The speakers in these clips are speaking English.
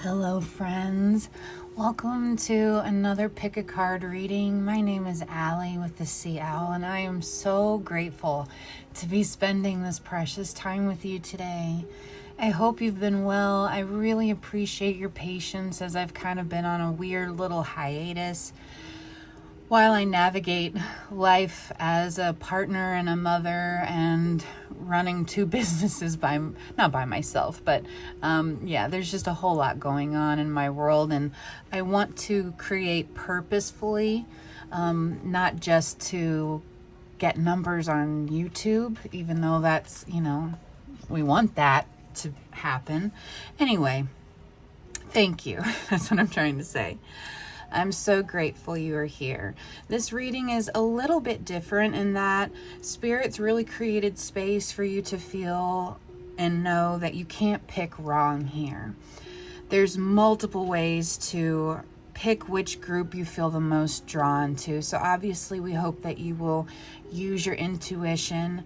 Hello friends, welcome to another pick a card reading. My name is Allie with the Sea Owl, and I am so grateful to be spending this precious time with you today. I hope you've been well. I really appreciate your patience as I've kind of been on a weird little hiatus while I navigate life as a partner and a mother and running two businesses not by myself, but there's just a whole lot going on in my world, and I want to create purposefully, not just to get numbers on YouTube, even though that's, we want that to happen. Anyway, thank you. That's what I'm trying to say. I'm so grateful you are here. This reading is a little bit different in that Spirit's really created space for you to feel and know that you can't pick wrong here. There's multiple ways to pick which group you feel the most drawn to. So obviously we hope that you will use your intuition,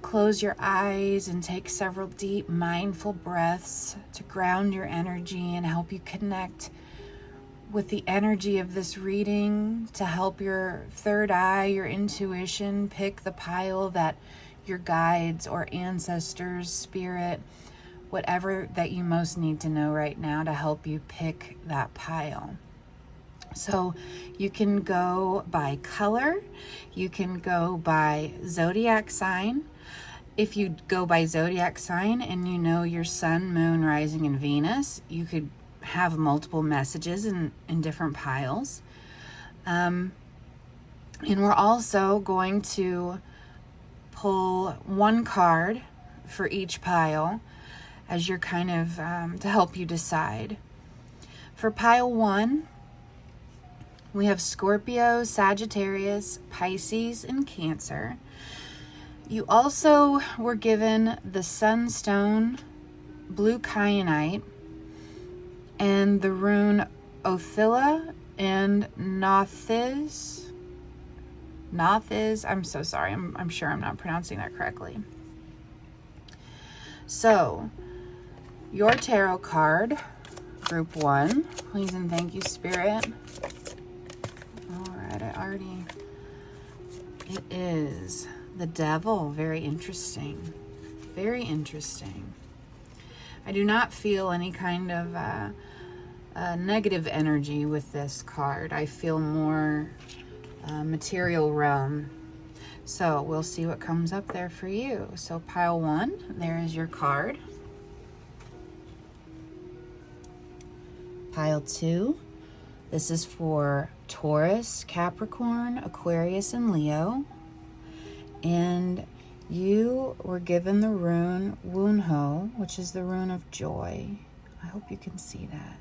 close your eyes, and take several deep mindful breaths to ground your energy and help you connect with the energy of this reading, to help your third eye, your intuition, pick the pile that your guides or ancestors, spirit, whatever that you most need to know right now to help you pick that pile. So you can go by color, you can go by zodiac sign. If you go by zodiac sign and you know your sun, moon, rising, and Venus, you could have multiple messages in different piles. And we're also going to pull one card for each pile as you're kind of to help you decide. For pile 1, we have Scorpio, Sagittarius, Pisces, and Cancer. You also were given the Sunstone, blue kyanite, and the rune Othilla and Nothiz. I'm so sorry. I'm sure I'm not pronouncing that correctly. So, your tarot card, group 1. Please and thank you, Spirit. All right, it is the Devil. Very interesting. Very interesting. I do not feel any kind of negative energy with this card. I feel more material realm. So we'll see what comes up there for you. So pile 1, there is your card. Pile 2, this is for Taurus, Capricorn, Aquarius, and Leo. And you were given the rune Wunho, which is the rune of joy. I hope you can see that.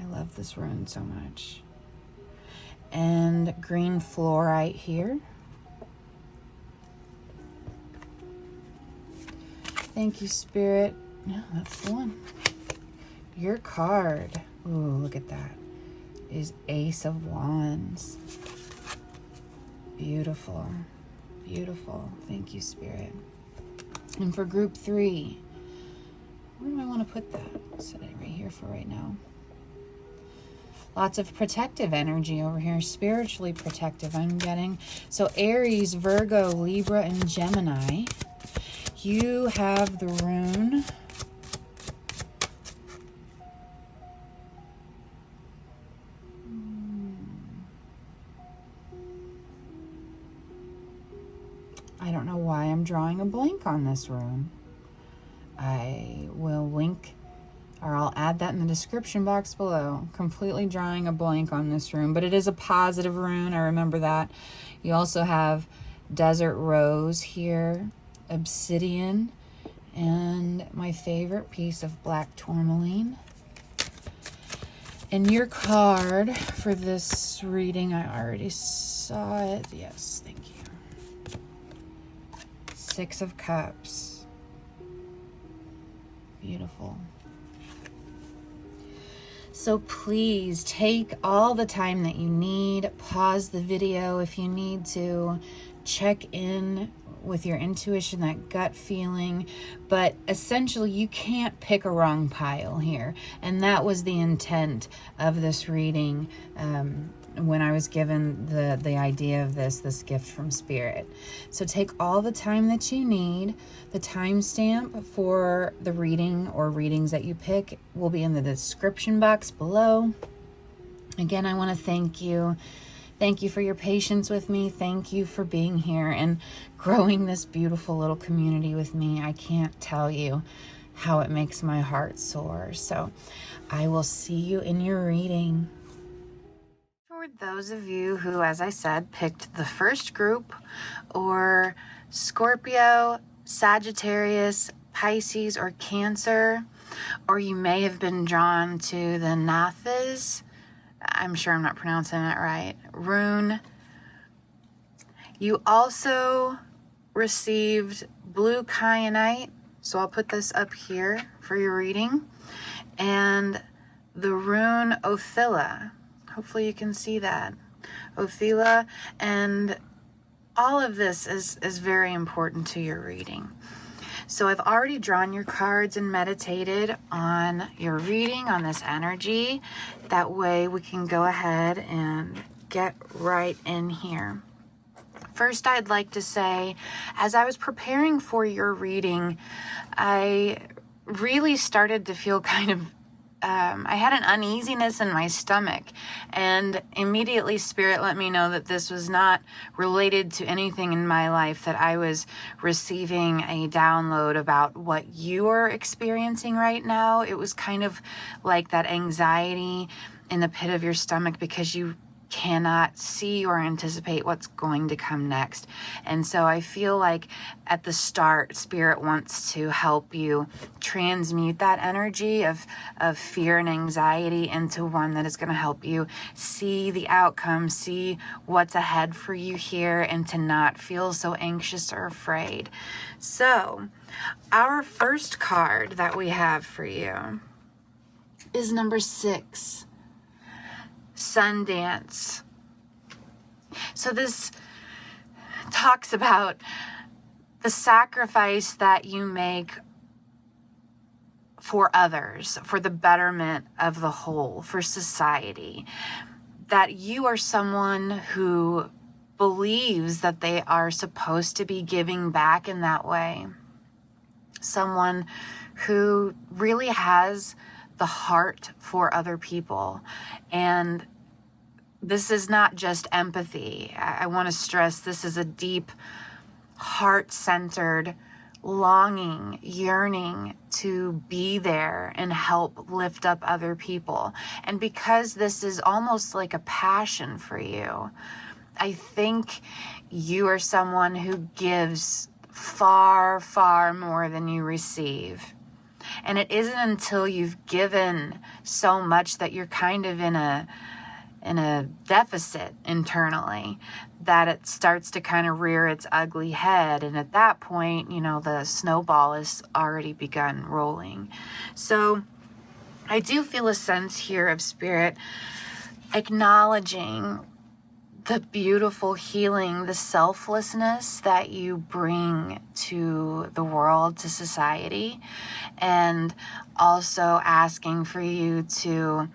I love this rune so much. And green fluorite here. Thank you, Spirit. Yeah, that's the one. Your card, ooh, look at that, is Ace of Wands. Beautiful. Beautiful. Thank you, Spirit. And for group 3, where do I want to put that? I'll set it right here for right now. Lots of protective energy over here. Spiritually protective, I'm getting. So Aries, Virgo, Libra, and Gemini. You have the rune I don't know why I'm drawing a blank on this rune. I will link, or I'll add that in the description box below. Completely drawing a blank on this rune, but it is a positive rune. I remember that. You also have Desert Rose here, Obsidian, and my favorite piece of black tourmaline. And your card for this reading, I already saw it. Yes, thank you. 6 of Cups. Beautiful. So please take all the time that you need. Pause the video if you need to. Check in with your intuition, that gut feeling. But essentially, you can't pick a wrong pile here. And that was the intent of this reading when I was given the idea of this gift from Spirit. So take all the time that you need. The timestamp for the reading or readings that you pick will be in the description box below. Again, I want to thank you. Thank you for your patience with me. Thank you for being here and growing this beautiful little community with me. I can't tell you how it makes my heart soar. So I will see you in your reading. For those of you who, as I said, picked the first group, or Scorpio, Sagittarius, Pisces, or Cancer, or you may have been drawn to the Nathas, I'm sure I'm not pronouncing it right, rune. You also received blue kyanite, so I'll put this up here for your reading, and the rune Othila. Hopefully you can see that. Othila, and all of this is very important to your reading. So I've already drawn your cards and meditated on your reading, on this energy. That way we can go ahead and get right in here. First, I'd like to say, as I was preparing for your reading, I really started to feel kind of I had an uneasiness in my stomach, and immediately Spirit let me know that this was not related to anything in my life, that I was receiving a download about what you are experiencing right now. It was kind of like that anxiety in the pit of your stomach because you cannot see or anticipate what's going to come next. And so I feel like at the start, Spirit wants to help you transmute that energy of fear and anxiety into one that is going to help you see the outcome, see what's ahead for you here, and to not feel so anxious or afraid. So our first card that we have for you is number 6. Sundance. So this talks about the sacrifice that you make for others, for the betterment of the whole, for society. That you are someone who believes that they are supposed to be giving back in that way. Someone who really has the heart for other people. And this is not just empathy. I want to stress this is a deep, heart-centered longing, yearning to be there and help lift up other people. And because this is almost like a passion for you, I think you are someone who gives far, far more than you receive. And it isn't until you've given so much that you're kind of in a deficit internally that it starts to kind of rear its ugly head. And at that point, you know, the snowball has already begun rolling. So I do feel a sense here of Spirit acknowledging the beautiful healing, the selflessness that you bring to the world, to society, and also asking for you to,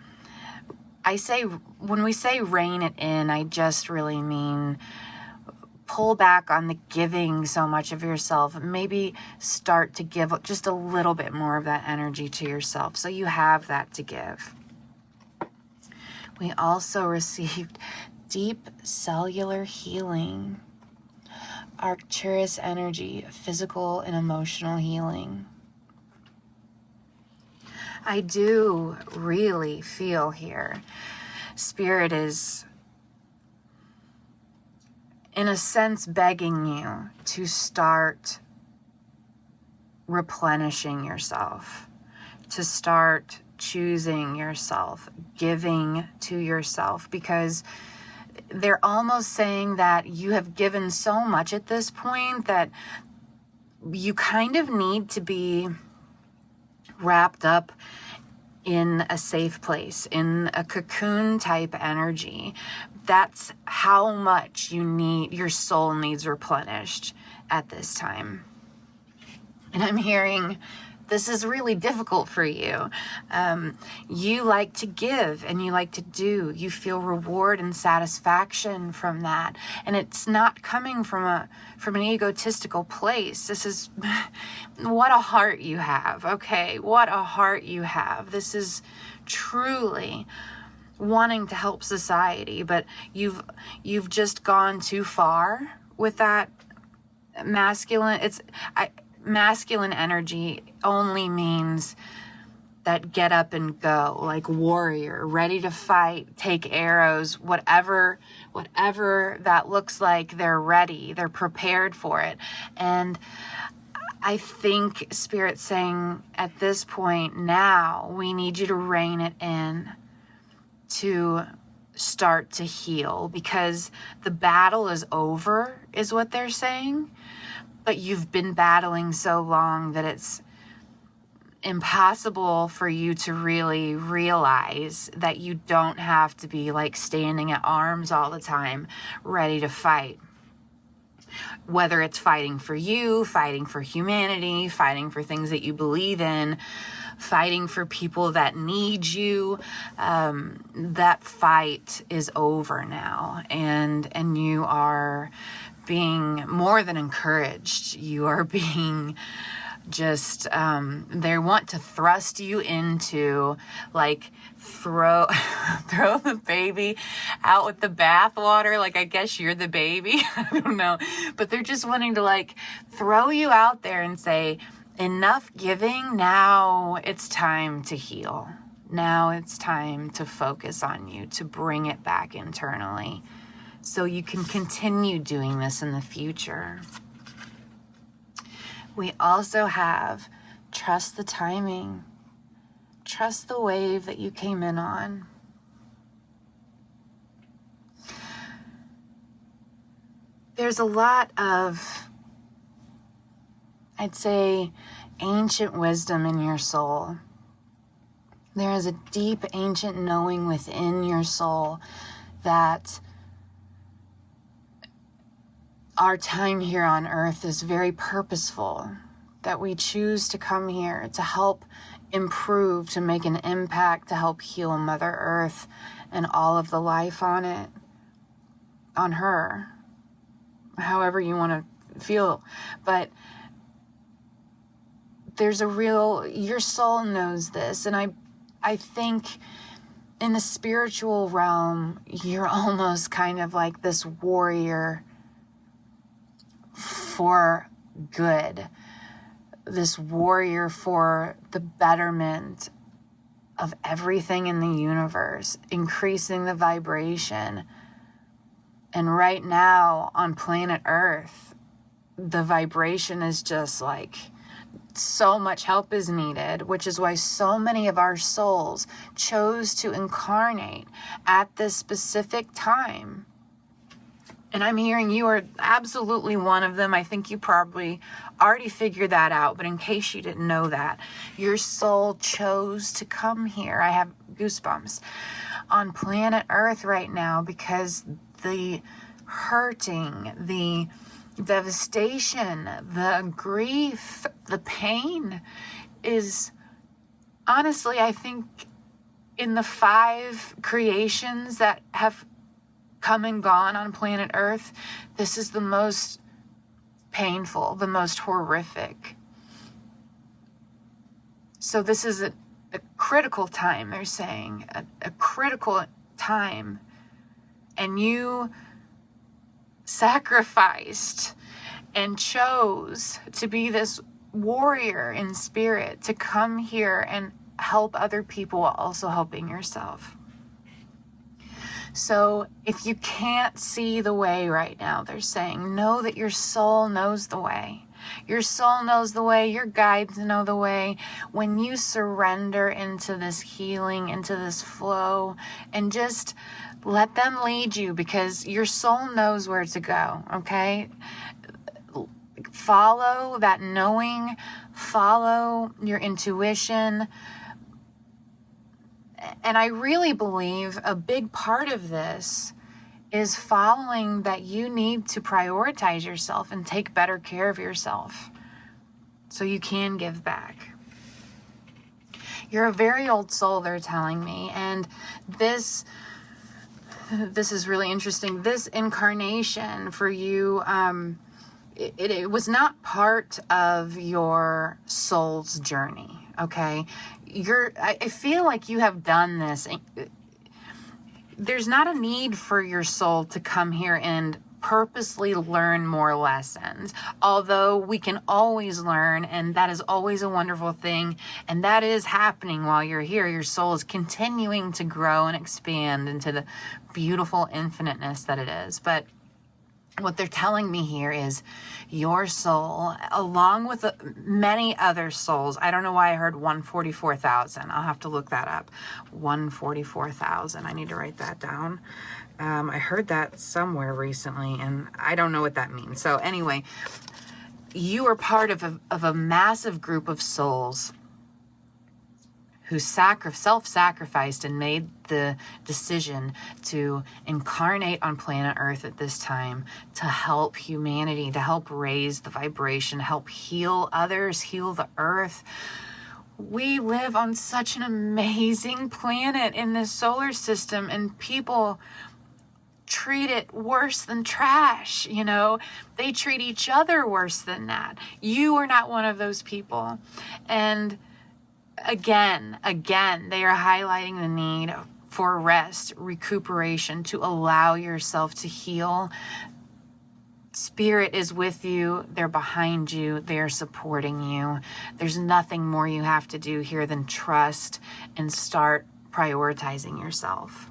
when we say rein it in, I just really mean pull back on the giving so much of yourself. Maybe start to give just a little bit more of that energy to yourself so you have that to give. We also received deep cellular healing, Arcturus energy, physical and emotional healing. I do really feel here, Spirit is, in a sense, begging you to start replenishing yourself, to start choosing yourself, giving to yourself, because they're almost saying that you have given so much at this point that you kind of need to be wrapped up in a safe place, in a cocoon type energy. That's how much your soul needs replenished. at this time. And I'm hearing this is really difficult for you. You like to give and you like to do. You feel reward and satisfaction from that. And it's not coming from an egotistical place. This is what a heart you have. Okay, what a heart you have. This is truly wanting to help society, but you've just gone too far with that masculine. Masculine energy only means that get up and go, like warrior, ready to fight, take arrows, whatever that looks like. They're ready, they're prepared for it. And I think Spirit's saying at this point now, we need you to rein it in, to start to heal, because the battle is over, is what they're saying. But you've been battling so long that it's impossible for you to really realize that you don't have to be like standing at arms all the time, ready to fight. Whether it's fighting for you, fighting for humanity, fighting for things that you believe in, fighting for people that need you, that fight is over now. And you are being more than encouraged. You are being just, they want to thrust you into, like, throw the baby out with the bathwater. Like, I guess you're the baby. I don't know. But they're just wanting to, like, throw you out there and say, enough giving. Now it's time to heal. Now it's time to focus on you, to bring it back internally, so you can continue doing this in the future. We also have trust the timing. Trust the wave that you came in on. There's a lot of, I'd say, ancient wisdom in your soul. There is a deep ancient knowing within your soul that our time here on earth is very purposeful, that we choose to come here to help improve, to make an impact, to help heal Mother Earth and all of the life on it, on her, however you want to feel. But there's your soul knows this. And I think in the spiritual realm, you're almost kind of like this warrior for good, this warrior for the betterment of everything in the universe, increasing the vibration. And right now on planet Earth, the vibration is just like, so much help is needed, which is why so many of our souls chose to incarnate at this specific time. And I'm hearing you are absolutely one of them. I think you probably already figured that out. But in case you didn't know that, your soul chose to come here. I have goosebumps on planet Earth right now, because the hurting, the devastation, the grief, the pain is honestly, I think, in the 5 creations that have come and gone on planet Earth, this is the most painful, the most horrific. So this is a critical time, they're saying, a critical time. And you sacrificed and chose to be this warrior in spirit, to come here and help other people while also helping yourself. So if you can't see the way right now, they're saying, know that your soul knows the way. Your soul knows the way. Your guides know the way. When you surrender into this healing, into this flow, and just let them lead you, because your soul knows where to go, okay? Follow that knowing. Follow your intuition. And I really believe a big part of this is following that you need to prioritize yourself and take better care of yourself so you can give back. You're a very old soul, they're telling me, and this is really interesting. This incarnation for you, it was not part of your soul's journey, okay? I feel like you have done this. There's not a need for your soul to come here and purposely learn more lessons, although we can always learn, and that is always a wonderful thing, and that is happening while you're here. Your soul is continuing to grow and expand into the beautiful infiniteness that it is. But what they're telling me here is your soul, along with many other souls, I don't know why I heard 144,000. I'll have to look that up. 144,000. I need to write that down. I heard that somewhere recently, and I don't know what that means. So anyway, you are part of a massive group of souls who self-sacrificed and made the decision to incarnate on planet Earth at this time to help humanity, to help raise the vibration, help heal others, heal the earth. We live on such an amazing planet in this solar system, and people treat it worse than trash, you know. They treat each other worse than that. You are not one of those people. And again, they are highlighting the need for rest, recuperation, to allow yourself to heal. Spirit is with you. They're behind you. They're supporting you. There's nothing more you have to do here than trust and start prioritizing yourself.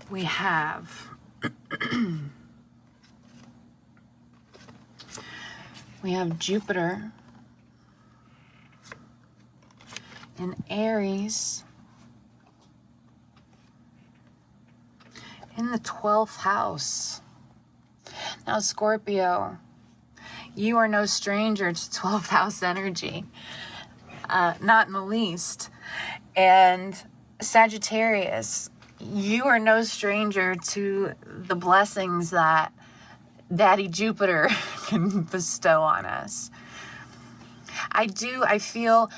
We have Jupiter in Aries in the 12th house. Now, Scorpio, you are no stranger to 12th house energy, not in the least. And Sagittarius, you are no stranger to the blessings that Daddy Jupiter can bestow on us. I feel,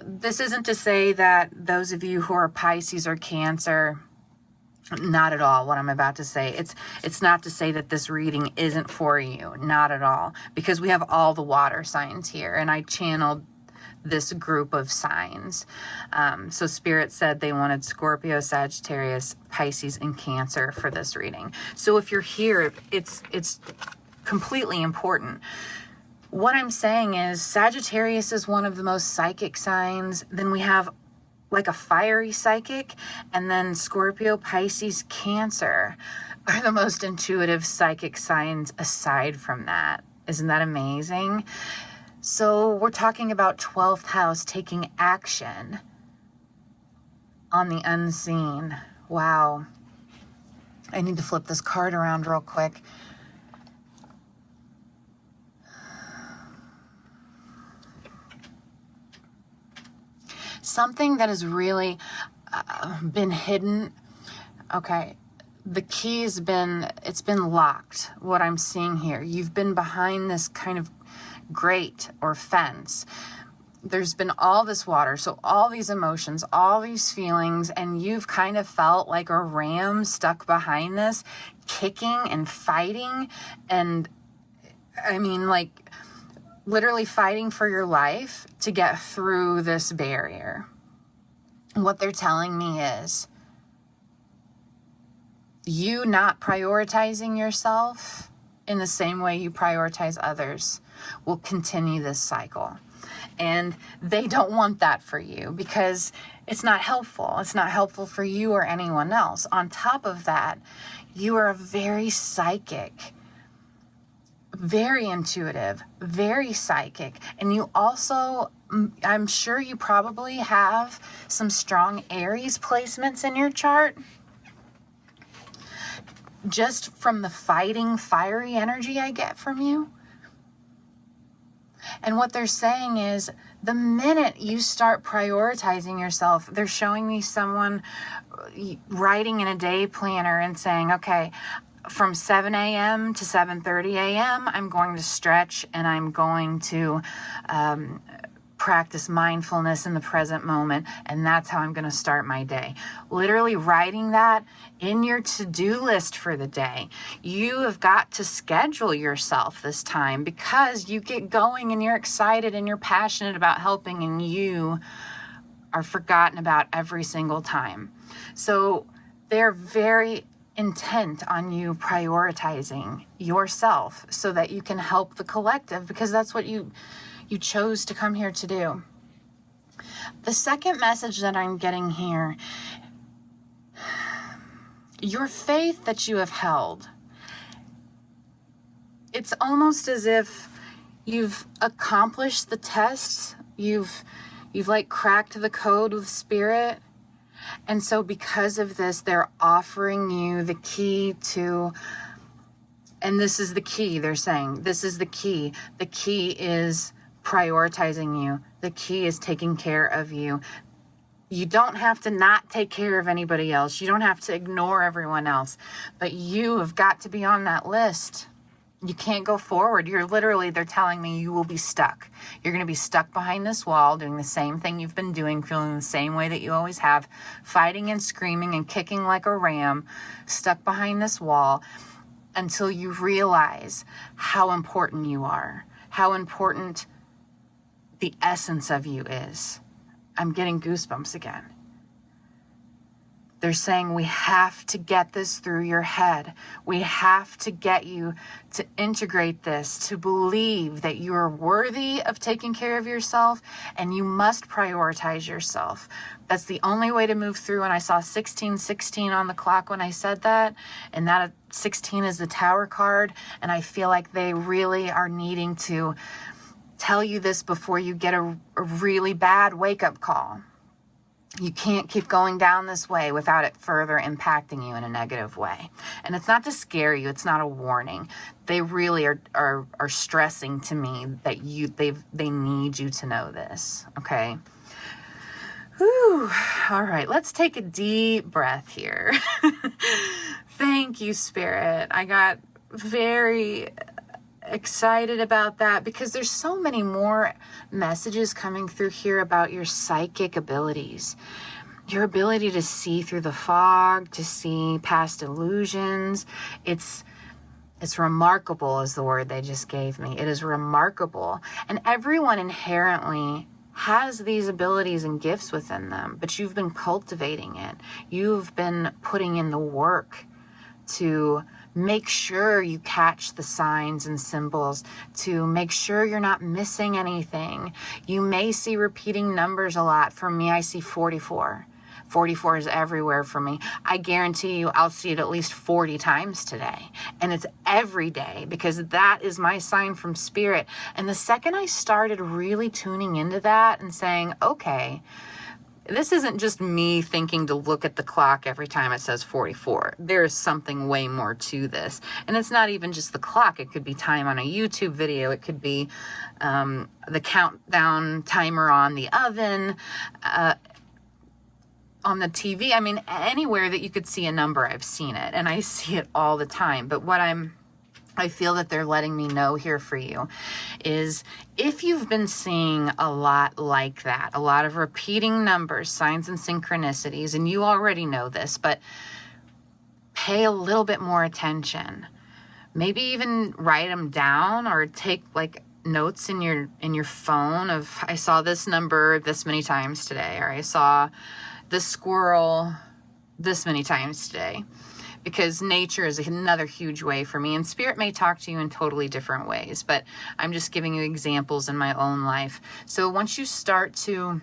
this isn't to say that those of you who are Pisces or Cancer, not at all what I'm about to say. It's not to say that this reading isn't for you, not at all, because we have all the water signs here, and I channeled this group of signs. So Spirit said they wanted Scorpio, Sagittarius, Pisces, and Cancer for this reading. So if you're here, it's completely important. What I'm saying is Sagittarius is one of the most psychic signs. Then we have like a fiery psychic, and then Scorpio, Pisces, Cancer are the most intuitive psychic signs aside from that. Isn't that amazing? So we're talking about 12th house taking action on the unseen. Wow. I need to flip this card around real quick. Something that has really been hidden. Okay. The key it's been locked. What I'm seeing here. You've been behind this kind of grate or fence. There's been all this water, so all these emotions, all these feelings, and you've kind of felt like a ram stuck behind this, kicking and fighting, and I mean, like, literally fighting for your life to get through this barrier. What they're telling me is you not prioritizing yourself in the same way you prioritize others will continue this cycle. And they don't want that for you because it's not helpful. It's not helpful for you or anyone else. On top of that, you are very psychic, very intuitive, very psychic. And you also, I'm sure you probably have some strong Aries placements in your chart. Just from the fighting, fiery energy I get from you. And what they're saying is The minute you start prioritizing yourself, they're showing me someone writing in a day planner and saying, okay, from 7 a.m. to 7:30 a.m., I'm going to stretch and I'm going to practice mindfulness in the present moment, and that's how I'm going to start my day. Literally writing that in your to-do list for the day. You have got to schedule yourself this time, because you get going and you're excited and you're passionate about helping, and you are forgotten about every single time. So they're very intent on you prioritizing yourself so that you can help the collective, because that's what you chose to come here to do. The second message that I'm getting here, your faith that you have held, it's almost as if you've accomplished the tests, you've like cracked the code with spirit. And so because of this, they're offering you the key to, and this is the key, they're saying, this is the key. The key is prioritizing you. The key is taking care of you. You don't have to not take care of anybody else. You don't have to ignore everyone else, but you have got to be on that list. You can't go forward. They're telling me you will be stuck. You're going to be stuck behind this wall, doing the same thing you've been doing, feeling the same way that you always have, fighting and screaming and kicking like a ram, stuck behind this wall until you realize how important you are, how important the essence of you is. I'm getting goosebumps again. They're saying we have to get this through your head. We have to get you to integrate this, to believe that you are worthy of taking care of yourself, and you must prioritize yourself. That's the only way to move through. And I saw 1616 on the clock when I said that, and that 16 is the Tower card, and I feel like they really are needing to tell you this before you get a really bad wake-up call. You can't keep going down this way without it further impacting you in a negative way. And it's not to scare you. It's not a warning. They really are stressing to me that they need you to know this. Okay. Whew. All right. Let's take a deep breath here. Thank you, Spirit. I got very excited about that because there's so many more messages coming through here about your psychic abilities, your ability to see through the fog, to see past illusions. It's remarkable is the word they just gave me. It is remarkable. And everyone inherently has these abilities and gifts within them, but you've been cultivating it. You've been putting in the work to make sure you catch the signs and symbols, to make sure you're not missing anything. You may see repeating numbers a lot. For me, I see 44. 44 is everywhere for me. I guarantee you I'll see it at least 40 times today. And it's every day because that is my sign from Spirit. And the second I started really tuning into that and saying, okay, this isn't just me thinking to look at the clock every time it says 44. There is something way more to this. And it's not even just the clock. It could be time on a YouTube video. It could be the countdown timer on the oven, on the TV. I mean, anywhere that you could see a number, I've seen it. And I see it all the time. But what I feel that they're letting me know here for you is if you've been seeing a lot like that, a lot of repeating numbers, signs and synchronicities, and you already know this, but pay a little bit more attention. Maybe even write them down or take like notes in your phone of, I saw this number this many times today, or I saw this squirrel this many times today. Because nature is another huge way for me. And Spirit may talk to you in totally different ways, but I'm just giving you examples in my own life. So once you start to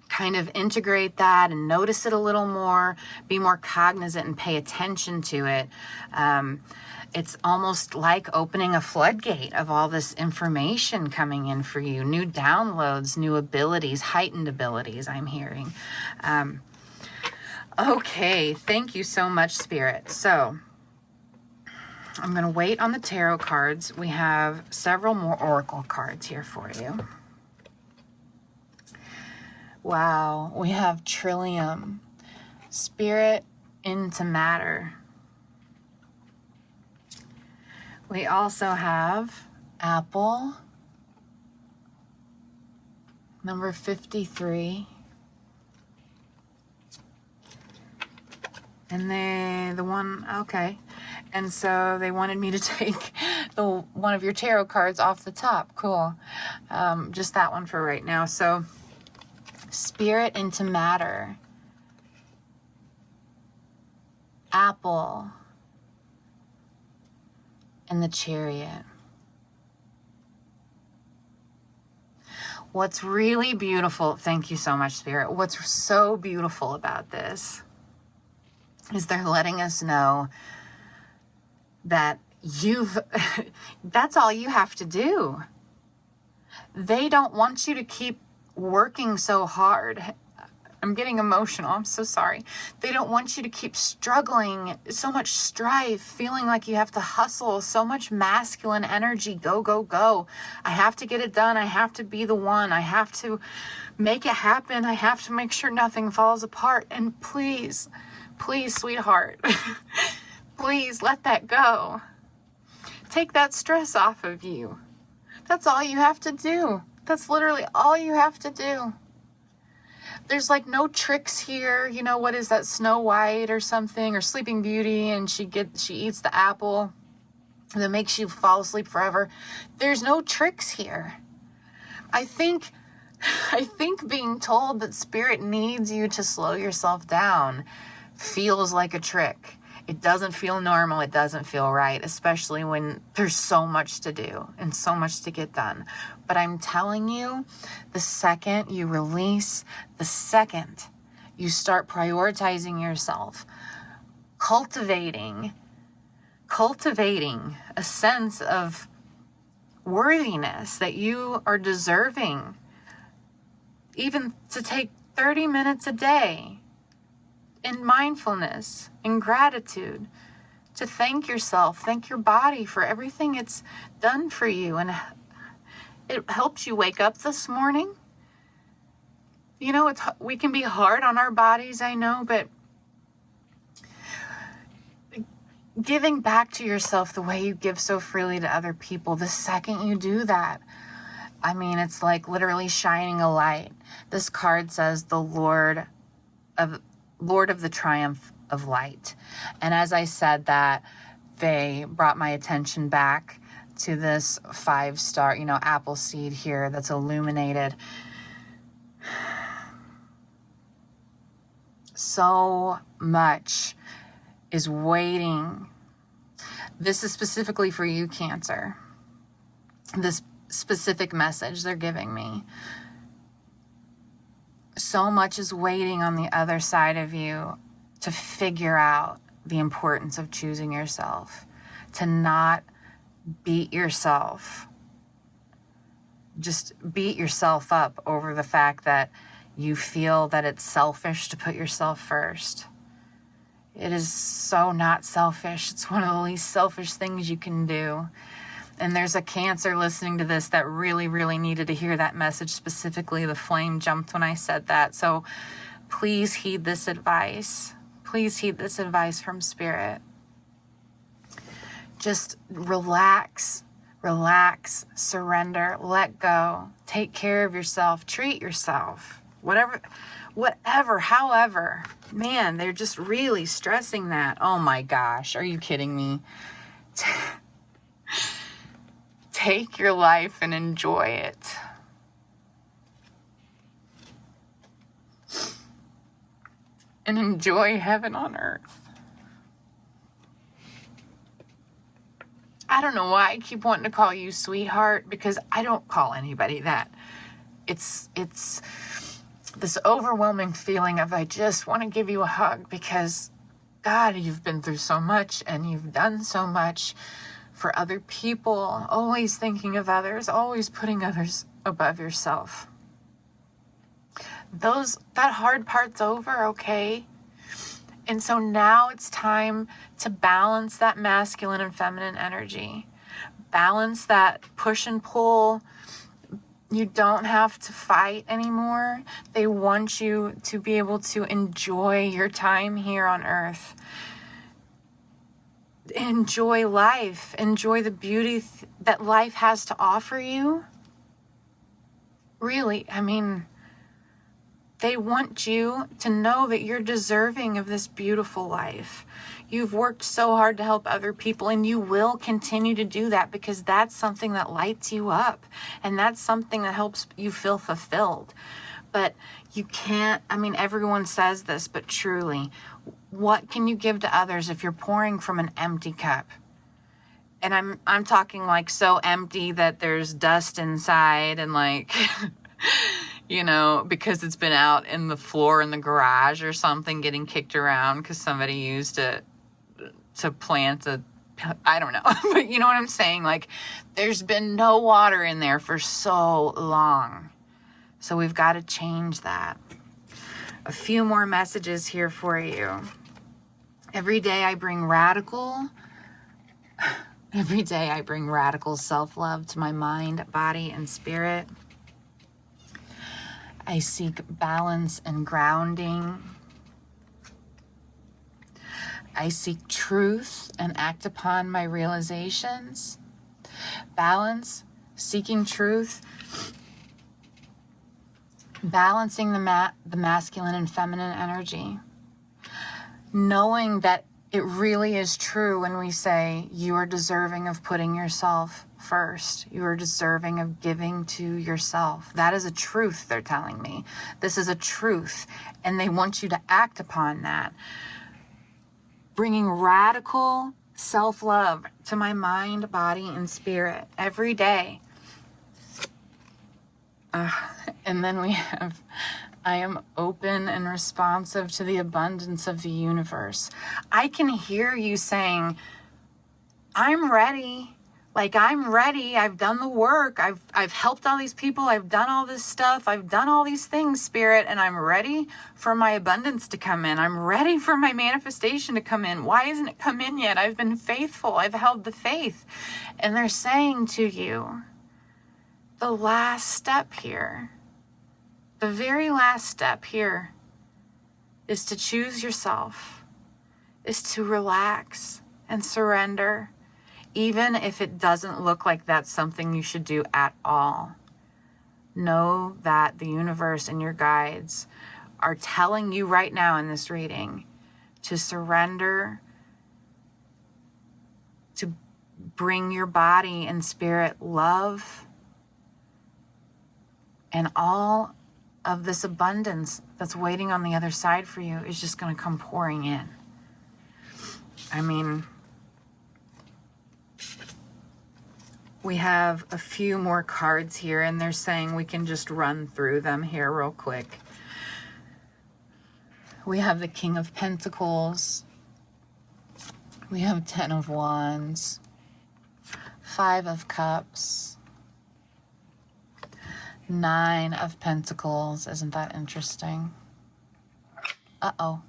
kind of integrate that and notice it a little more, be more cognizant and pay attention to it, it's almost like opening a floodgate of all this information coming in for you. New downloads, new abilities, heightened abilities I'm hearing. Okay, thank you so much, Spirit. So I'm going to wait on the tarot cards. We have several more oracle cards here for you. Wow, we have trillium, spirit into matter. We also have apple, number 53. And the one, okay. And so they wanted me to take one of your tarot cards off the top. Cool. Just that one for right now. So spirit into matter. Apple. And the Chariot. What's really beautiful, thank you so much, Spirit. What's so beautiful about this is they're letting us know that that's all you have to do. They don't want you to keep working so hard. I'm getting emotional. I'm so sorry. They don't want you to keep struggling, so much strife, feeling like you have to hustle, so much masculine energy. Go, go, go. I have to get it done. I have to be the one. I have to make it happen. I have to make sure nothing falls apart. And please, please, sweetheart, please let that go. Take that stress off of you. That's all you have to do. That's literally all you have to do. There's like no tricks here. You know, what is that, Snow White or something, or Sleeping Beauty, and she eats the apple that makes you fall asleep forever. There's no tricks here. I think being told that spirit needs you to slow yourself down feels like a trick. It doesn't feel normal. It doesn't feel right, especially when there's so much to do and so much to get done. But I'm telling you, the second you release, the second you start prioritizing yourself, cultivating a sense of worthiness that you are deserving, even to take 30 minutes a day in mindfulness, in gratitude, to thank yourself, thank your body for everything it's done for you, and it helped you wake up this morning. You know, we can be hard on our bodies, I know, but giving back to yourself the way you give so freely to other people, the second you do that, I mean, it's like literally shining a light. This card says the Lord of the triumph of light. And as I said that, they brought my attention back to this 5-star, apple seed here that's illuminated. So much is waiting. This is specifically for you, Cancer. This specific message they're giving me. So much is waiting on the other side of you to figure out the importance of choosing yourself, to not beat yourself. Just beat yourself up over the fact that you feel that it's selfish to put yourself first. It is so not selfish. It's one of the least selfish things you can do. And there's a Cancer listening to this that really, really needed to hear that message specifically. The flame jumped when I said that. So please heed this advice. Please heed this advice from Spirit. Just relax, surrender, let go, take care of yourself, treat yourself, whatever, however. Man, they're just really stressing that. Oh my gosh, are you kidding me? Take your life and enjoy it. And enjoy heaven on earth. I don't know why I keep wanting to call you sweetheart, because I don't call anybody that. It's this overwhelming feeling of I just want to give you a hug, because God, you've been through so much and you've done so much for other people, always thinking of others, always putting others above yourself. That hard part's over, okay? And so now it's time to balance that masculine and feminine energy. Balance that push and pull, You don't have to fight anymore. They want you to be able to enjoy your time here on earth. Enjoy life. Enjoy the beauty that life has to offer you. Really, I mean, they want you to know that you're deserving of this beautiful life. You've worked so hard to help other people, and you will continue to do that because that's something that lights you up, and that's something that helps you feel fulfilled. But you can't, I mean, everyone says this, but truly, what can you give to others if you're pouring from an empty cup? And I'm talking like so empty that there's dust inside and like, you know, because it's been out in the floor in the garage or something getting kicked around because somebody used it to plant I don't know, but you know what I'm saying? Like, there's been no water in there for so long. So we've got to change that. A few more messages here for you. Every day I bring radical self-love to my mind, body, and spirit. I seek balance and grounding. I seek truth and act upon my realizations. Balance, seeking truth, balancing the masculine and feminine energy. Knowing that it really is true when we say you are deserving of putting yourself first. You are deserving of giving to yourself. That is a truth, they're telling me. This is a truth, and they want you to act upon that. Bringing radical self-love to my mind, body, and spirit every day. And then we have, I am open and responsive to the abundance of the universe. I can hear you saying, I'm ready. Like, I'm ready. I've done the work. I've helped all these people. I've done all this stuff. I've done all these things, Spirit, and I'm ready for my abundance to come in. I'm ready for my manifestation to come in. Why isn't it come in yet? I've been faithful. I've held the faith. And they're saying to you, the last step here, the very last step here is to choose yourself, is to relax and surrender. Even if it doesn't look like that's something you should do at all, know that the universe and your guides are telling you right now in this reading to surrender, to bring your body and spirit love, and all of this abundance that's waiting on the other side for you is just going to come pouring in. I mean, we have a few more cards here, and they're saying we can just run through them here real quick. We have the King of Pentacles. We have 10 of Wands. 5 of Cups. 9 of Pentacles. Isn't that interesting? Uh-oh.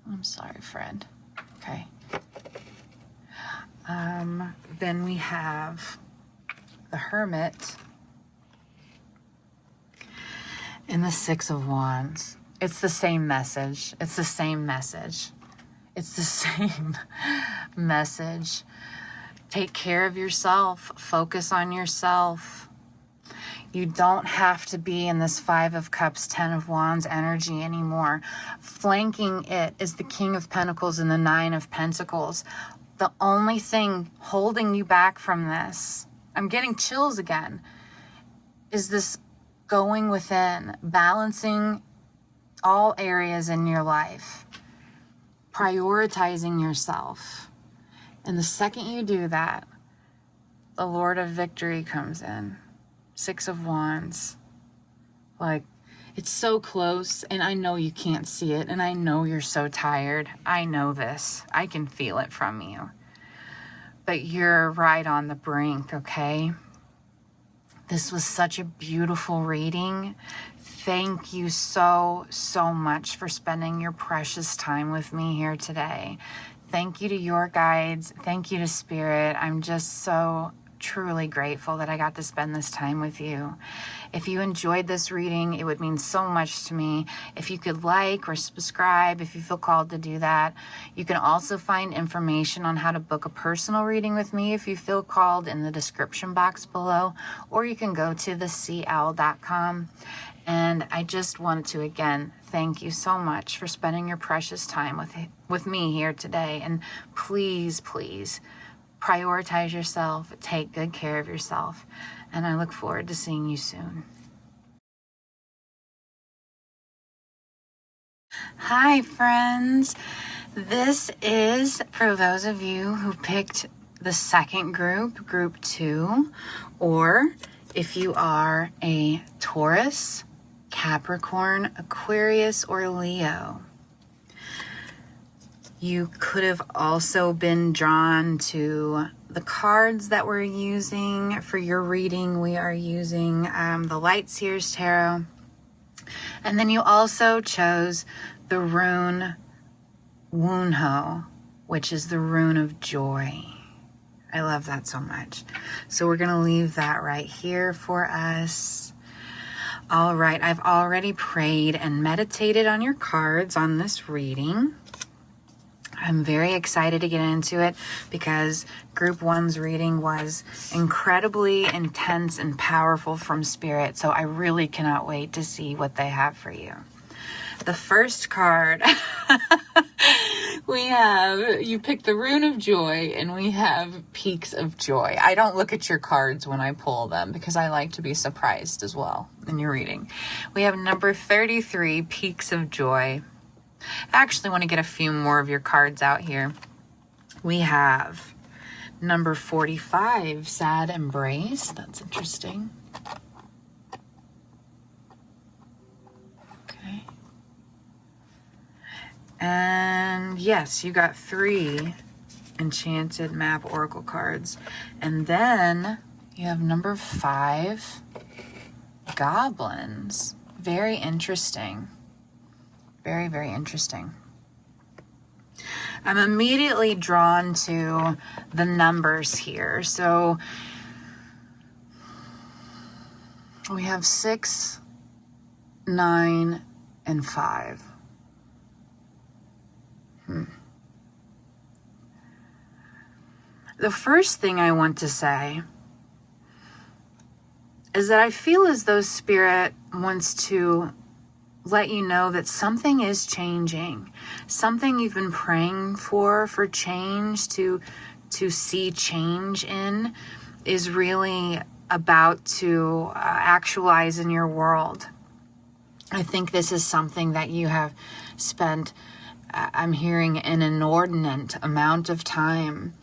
I'm sorry, friend. Okay. Then we have the Hermit and the 6 of Wands. It's the same message. It's the same message. It's the same message. Take care of yourself. Focus on yourself. You don't have to be in this 5 of Cups, 10 of Wands energy anymore. Flanking it is the King of Pentacles and the 9 of Pentacles. The only thing holding you back from this, I'm getting chills again, is this going within, balancing all areas in your life, prioritizing yourself. And the second you do that, the Lord of Victory comes in. 6 of Wands. Like, it's so close, and I know you can't see it, and I know you're so tired. I know this. I can feel it from you. But you're right on the brink, okay? This was such a beautiful reading. Thank you so, so much for spending your precious time with me here today. Thank you to your guides. Thank you to Spirit. I'm just so truly grateful that I got to spend this time with you. If you enjoyed this reading, it would mean so much to me if you could like or subscribe if you feel called to do that. You can also find information on how to book a personal reading with me if you feel called in the description box below, or you can go to theseaowl.com. And I just want to again thank you so much for spending your precious time with me here today. And please, please prioritize yourself, take good care of yourself, and I look forward to seeing you soon. Hi, friends. This is for those of you who picked the second group, group 2, or if you are a Taurus, Capricorn, Aquarius, or Leo. You could have also been drawn to the cards that we're using for your reading. We are using the Light Seers Tarot. And then you also chose the rune Wunho, which is the rune of joy. I love that so much. So we're going to leave that right here for us. All right, I've already prayed and meditated on your cards on this reading. I'm very excited to get into it because Group 1's reading was incredibly intense and powerful from Spirit. So I really cannot wait to see what they have for you. The first card, you picked the Rune of Joy, and we have Peaks of Joy. I don't look at your cards when I pull them because I like to be surprised as well in your reading. We have number 33, Peaks of Joy. I actually want to get a few more of your cards out here. We have number 45, Sad Embrace. That's interesting. Okay. And yes, you got 3 Enchanted Map Oracle cards. And then you have number 5, Goblins. Very interesting. Very, very interesting. I'm immediately drawn to the numbers here. So we have 6, 9, and 5. The first thing I want to say is that I feel as though Spirit wants to let you know that something is changing. Something you've been praying for change, to see change in, is really about to actualize in your world. I think this is something that you have spent, I'm hearing, an inordinate amount of time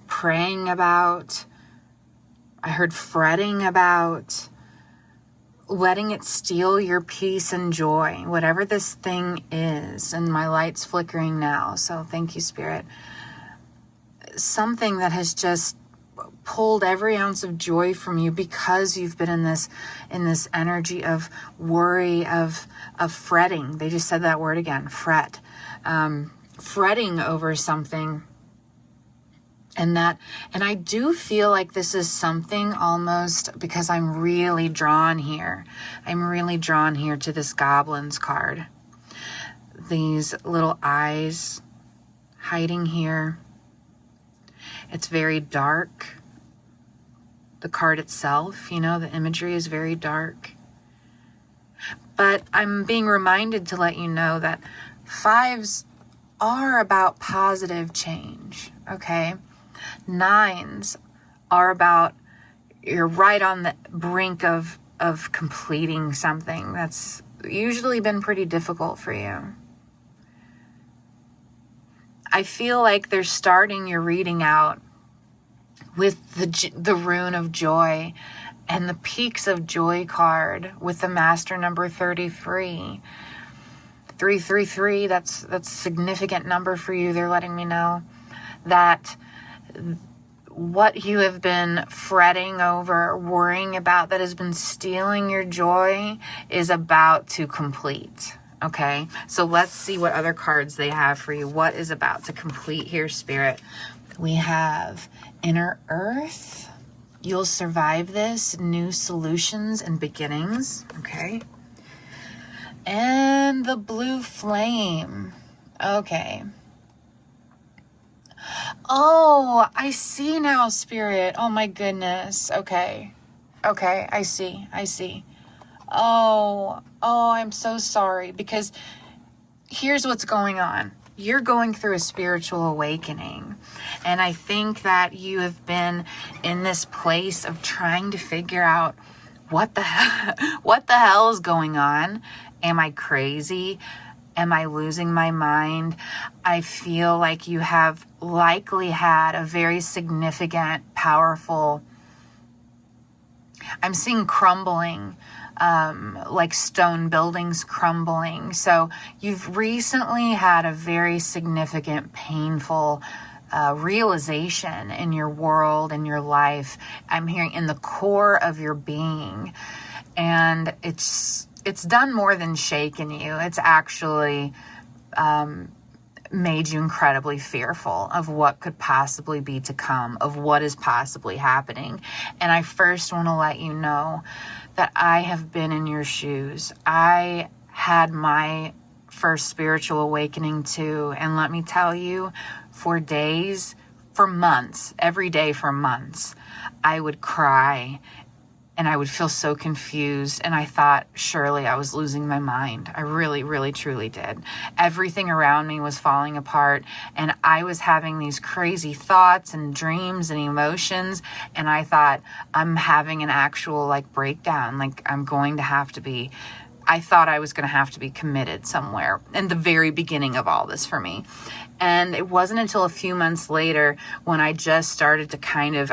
praying about. I heard fretting about, letting it steal your peace and joy, whatever this thing is. And my light's flickering now, so thank you, Spirit. Something that has just pulled every ounce of joy from you because you've been in this energy of worry, of fretting. They just said that word again, fret. Fretting over something. And I do feel like this is something almost, because I'm really drawn here. I'm really drawn here to this Goblins card. These little eyes hiding here. It's very dark. The card itself, the imagery is very dark. But I'm being reminded to let you know that 5s are about positive change, okay? 9s are about, you're right on the brink of completing something that's usually been pretty difficult for you. I feel like they're starting your reading out with the Rune of Joy and the Peaks of Joy card with the Master number 33. 333, that's a significant number for you. They're letting me know that what you have been fretting over, worrying about, that has been stealing your joy, is about to complete. Okay, so let's see what other cards they have for you. What is about to complete here, Spirit? We have Inner Earth. You'll survive this. New solutions and beginnings. Okay. And the blue flame. Okay. Oh, I see now, Spirit. Oh my goodness. Okay. Okay, I see. Oh, I'm so sorry, because here's what's going on. You're going through a spiritual awakening. And I think that you have been in this place of trying to figure out what the hell is going on? Am I crazy? Am I losing my mind? I feel like you have likely had a very significant, powerful, I'm seeing crumbling, like stone buildings crumbling. So you've recently had a very significant, painful realization in your world, in your life. I'm hearing in the core of your being. And it's done more than shaken you. It's actually made you incredibly fearful of what could possibly be to come, of what is possibly happening. And I first want to let you know that I have been in your shoes. I had my first spiritual awakening too. And let me tell you, for days, for months, every day for months, I would cry and I would feel so confused. And I thought, surely I was losing my mind. I really, really, truly did. Everything around me was falling apart. And I was having these crazy thoughts and dreams and emotions. And I thought, I'm having an actual breakdown. I thought I was going to have to be committed somewhere in the very beginning of all this for me. And it wasn't until a few months later when I just started to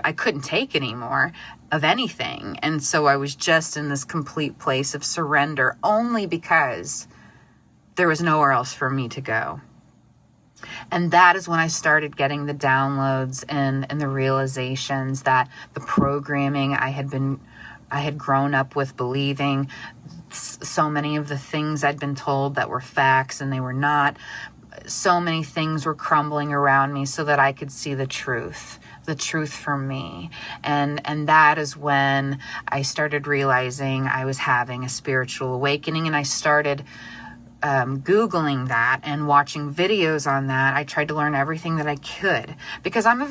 I couldn't take anymore of anything. And so I was just in this complete place of surrender, only because there was nowhere else for me to go. And that is when I started getting the downloads and the realizations that the programming I had grown up with believing, so many of the things I'd been told that were facts and they were not. So many things were crumbling around me so that I could see the truth for me. And that is when I started realizing I was having a spiritual awakening, and I started Googling that and watching videos on that. I tried to learn everything that I could, because I'm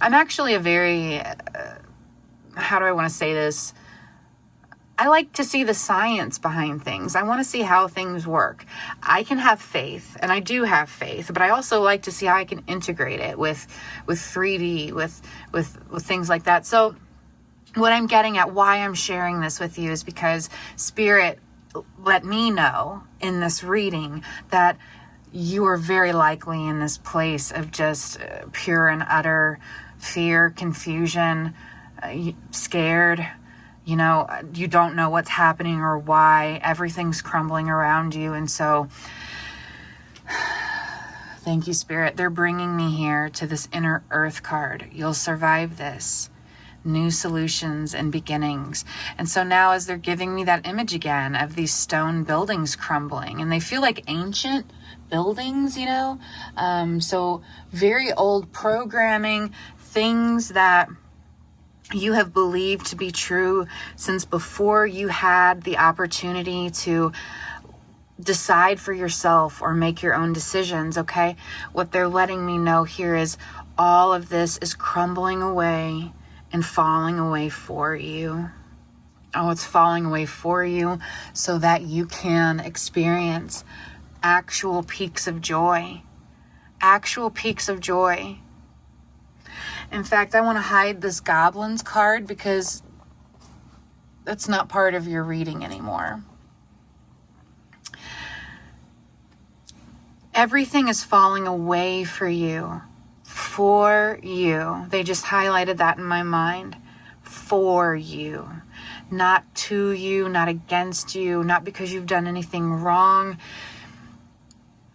actually a very, how do I want to say this? I like to see the science behind things. I want to see how things work. I can have faith, and I do have faith, but I also like to see how I can integrate it with 3D, with things like that. So what I'm getting at, why I'm sharing this with you, is because Spirit let me know in this reading that you are very likely in this place of just pure and utter fear, confusion, scared. You don't know what's happening or why. Everything's crumbling around you. And so, thank you, Spirit. They're bringing me here to this inner earth card. You'll survive this. New solutions and beginnings. And so now, as they're giving me that image again of these stone buildings crumbling, and they feel like ancient buildings, so very old programming, things that you have believed to be true since before you had the opportunity to decide for yourself or make your own decisions, okay? What they're letting me know here is all of this is crumbling away and falling away for you. Oh, it's falling away for you so that you can experience actual peaks of joy. Actual peaks of joy. In fact, I want to hide this Goblins card because that's not part of your reading anymore. Everything is falling away for you. For you. They just highlighted that in my mind. For you. Not to you, not against you, not because you've done anything wrong.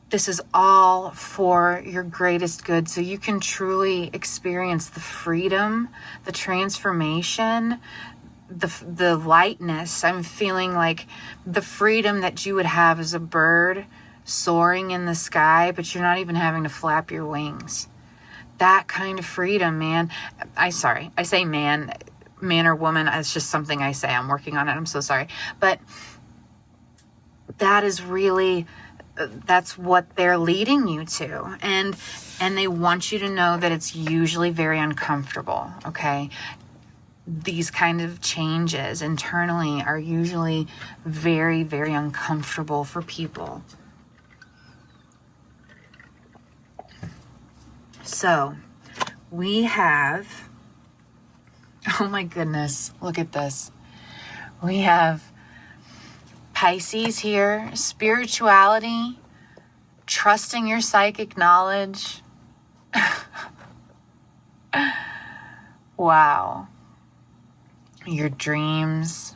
This is all for your greatest good, so you can truly experience the freedom, the transformation, the lightness. I'm feeling like the freedom that you would have as a bird soaring in the sky, but you're not even having to flap your wings. that kind of freedom, man. I say man or woman. It's just something I say. I'm working on it. I'm so sorry. But that is really, that's what they're leading you to. And they want you to know that it's usually very uncomfortable, okay? These kind of changes internally are usually very, very uncomfortable for people. So we have, oh my goodness, look at this. We have Pisces here, spirituality, trusting your psychic knowledge. Wow. Your dreams.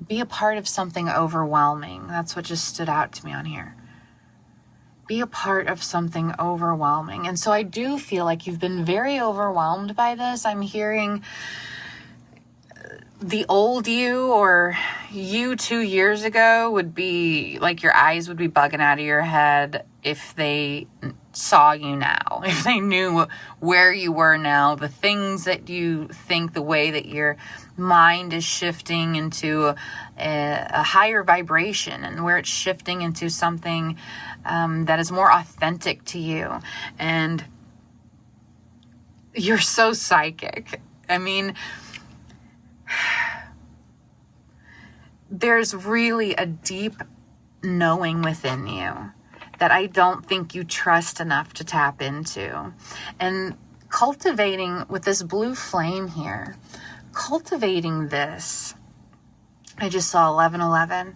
Be a part of something overwhelming. That's what just stood out to me on here. Be a part of something overwhelming. And so I do feel like you've been very overwhelmed by this. I'm hearing the old you or you 2 years ago would be like, your eyes would be bugging out of your head if they saw you now, if they knew where you were now, the things that you think, the way that your mind is shifting into a higher vibration, and where it's shifting into something that is more authentic to you. And you're so psychic. I mean, there's really a deep knowing within you that I don't think you trust enough to tap into. And cultivating with this blue flame here, cultivating this, I just saw 1111,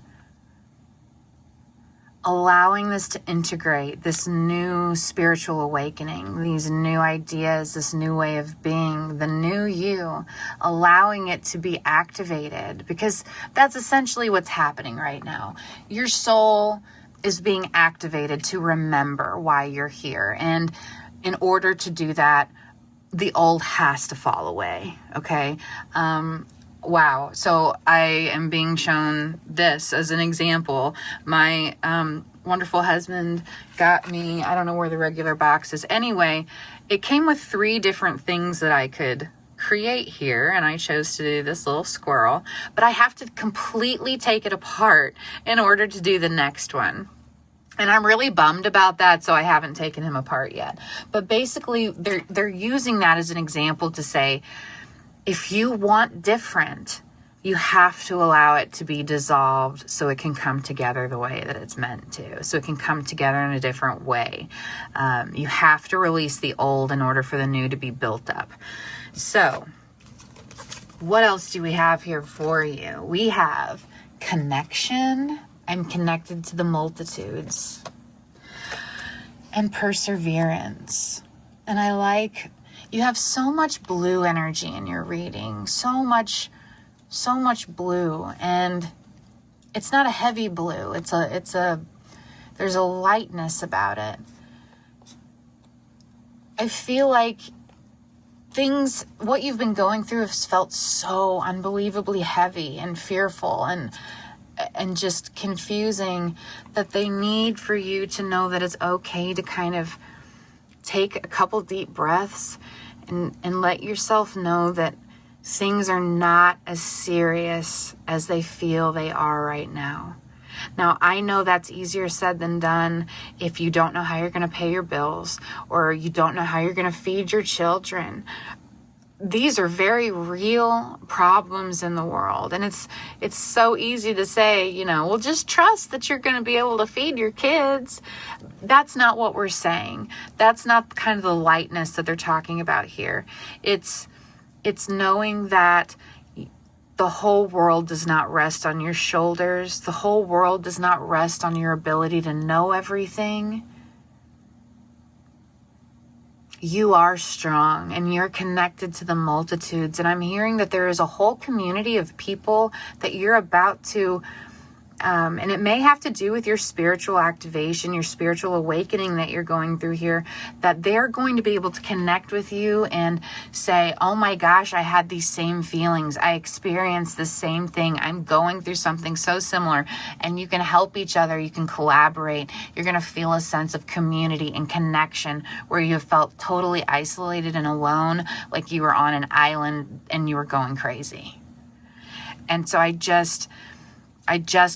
allowing this to integrate, this new spiritual awakening, these new ideas, this new way of being, the new you, allowing it to be activated, because that's essentially what's happening right now. Your soul is being activated to remember why you're here. And in order to do that, the old has to fall away. Okay. Wow. So I am being shown this as an example. My wonderful husband got me, I don't know where the regular box is. Anyway, it came with 3 different things that I could create here, and I chose to do this little squirrel, but I have to completely take it apart in order to do the next one. And I'm really bummed about that, so I haven't taken him apart yet. But basically, they're using that as an example to say, if you want different, you have to allow it to be dissolved so it can come together the way that it's meant to. So it can come together in a different way. You have to release the old in order for the new to be built up. So what else do we have here for you? We have connection. I'm connected to the multitudes. And perseverance. And I like, you have so much blue energy in your reading. So much blue. And it's not a heavy blue. There's a lightness about it. I feel like what you've been going through has felt so unbelievably heavy and fearful and just confusing, that they need for you to know that it's okay to kind of take a couple deep breaths and let yourself know that things are not as serious as they feel they are right now. Now, I know that's easier said than done if you don't know how you're going to pay your bills, or you don't know how you're going to feed your children. These are very real problems in the world. And it's so easy to say, well, just trust that you're going to be able to feed your kids. That's not what we're saying. That's not kind of the lightness that they're talking about here. It's knowing that the whole world does not rest on your shoulders. The whole world does not rest on your ability to know everything. You are strong and you're connected to the multitudes. And I'm hearing that there is a whole community of people that you're about to And it may have to do with your spiritual activation, your spiritual awakening that you're going through here, that they're going to be able to connect with you and say, oh my gosh, I had these same feelings. I experienced the same thing. I'm going through something so similar. And you can help each other. You can collaborate. You're going to feel a sense of community and connection where you have felt totally isolated and alone, like you were on an island and you were going crazy. And so I just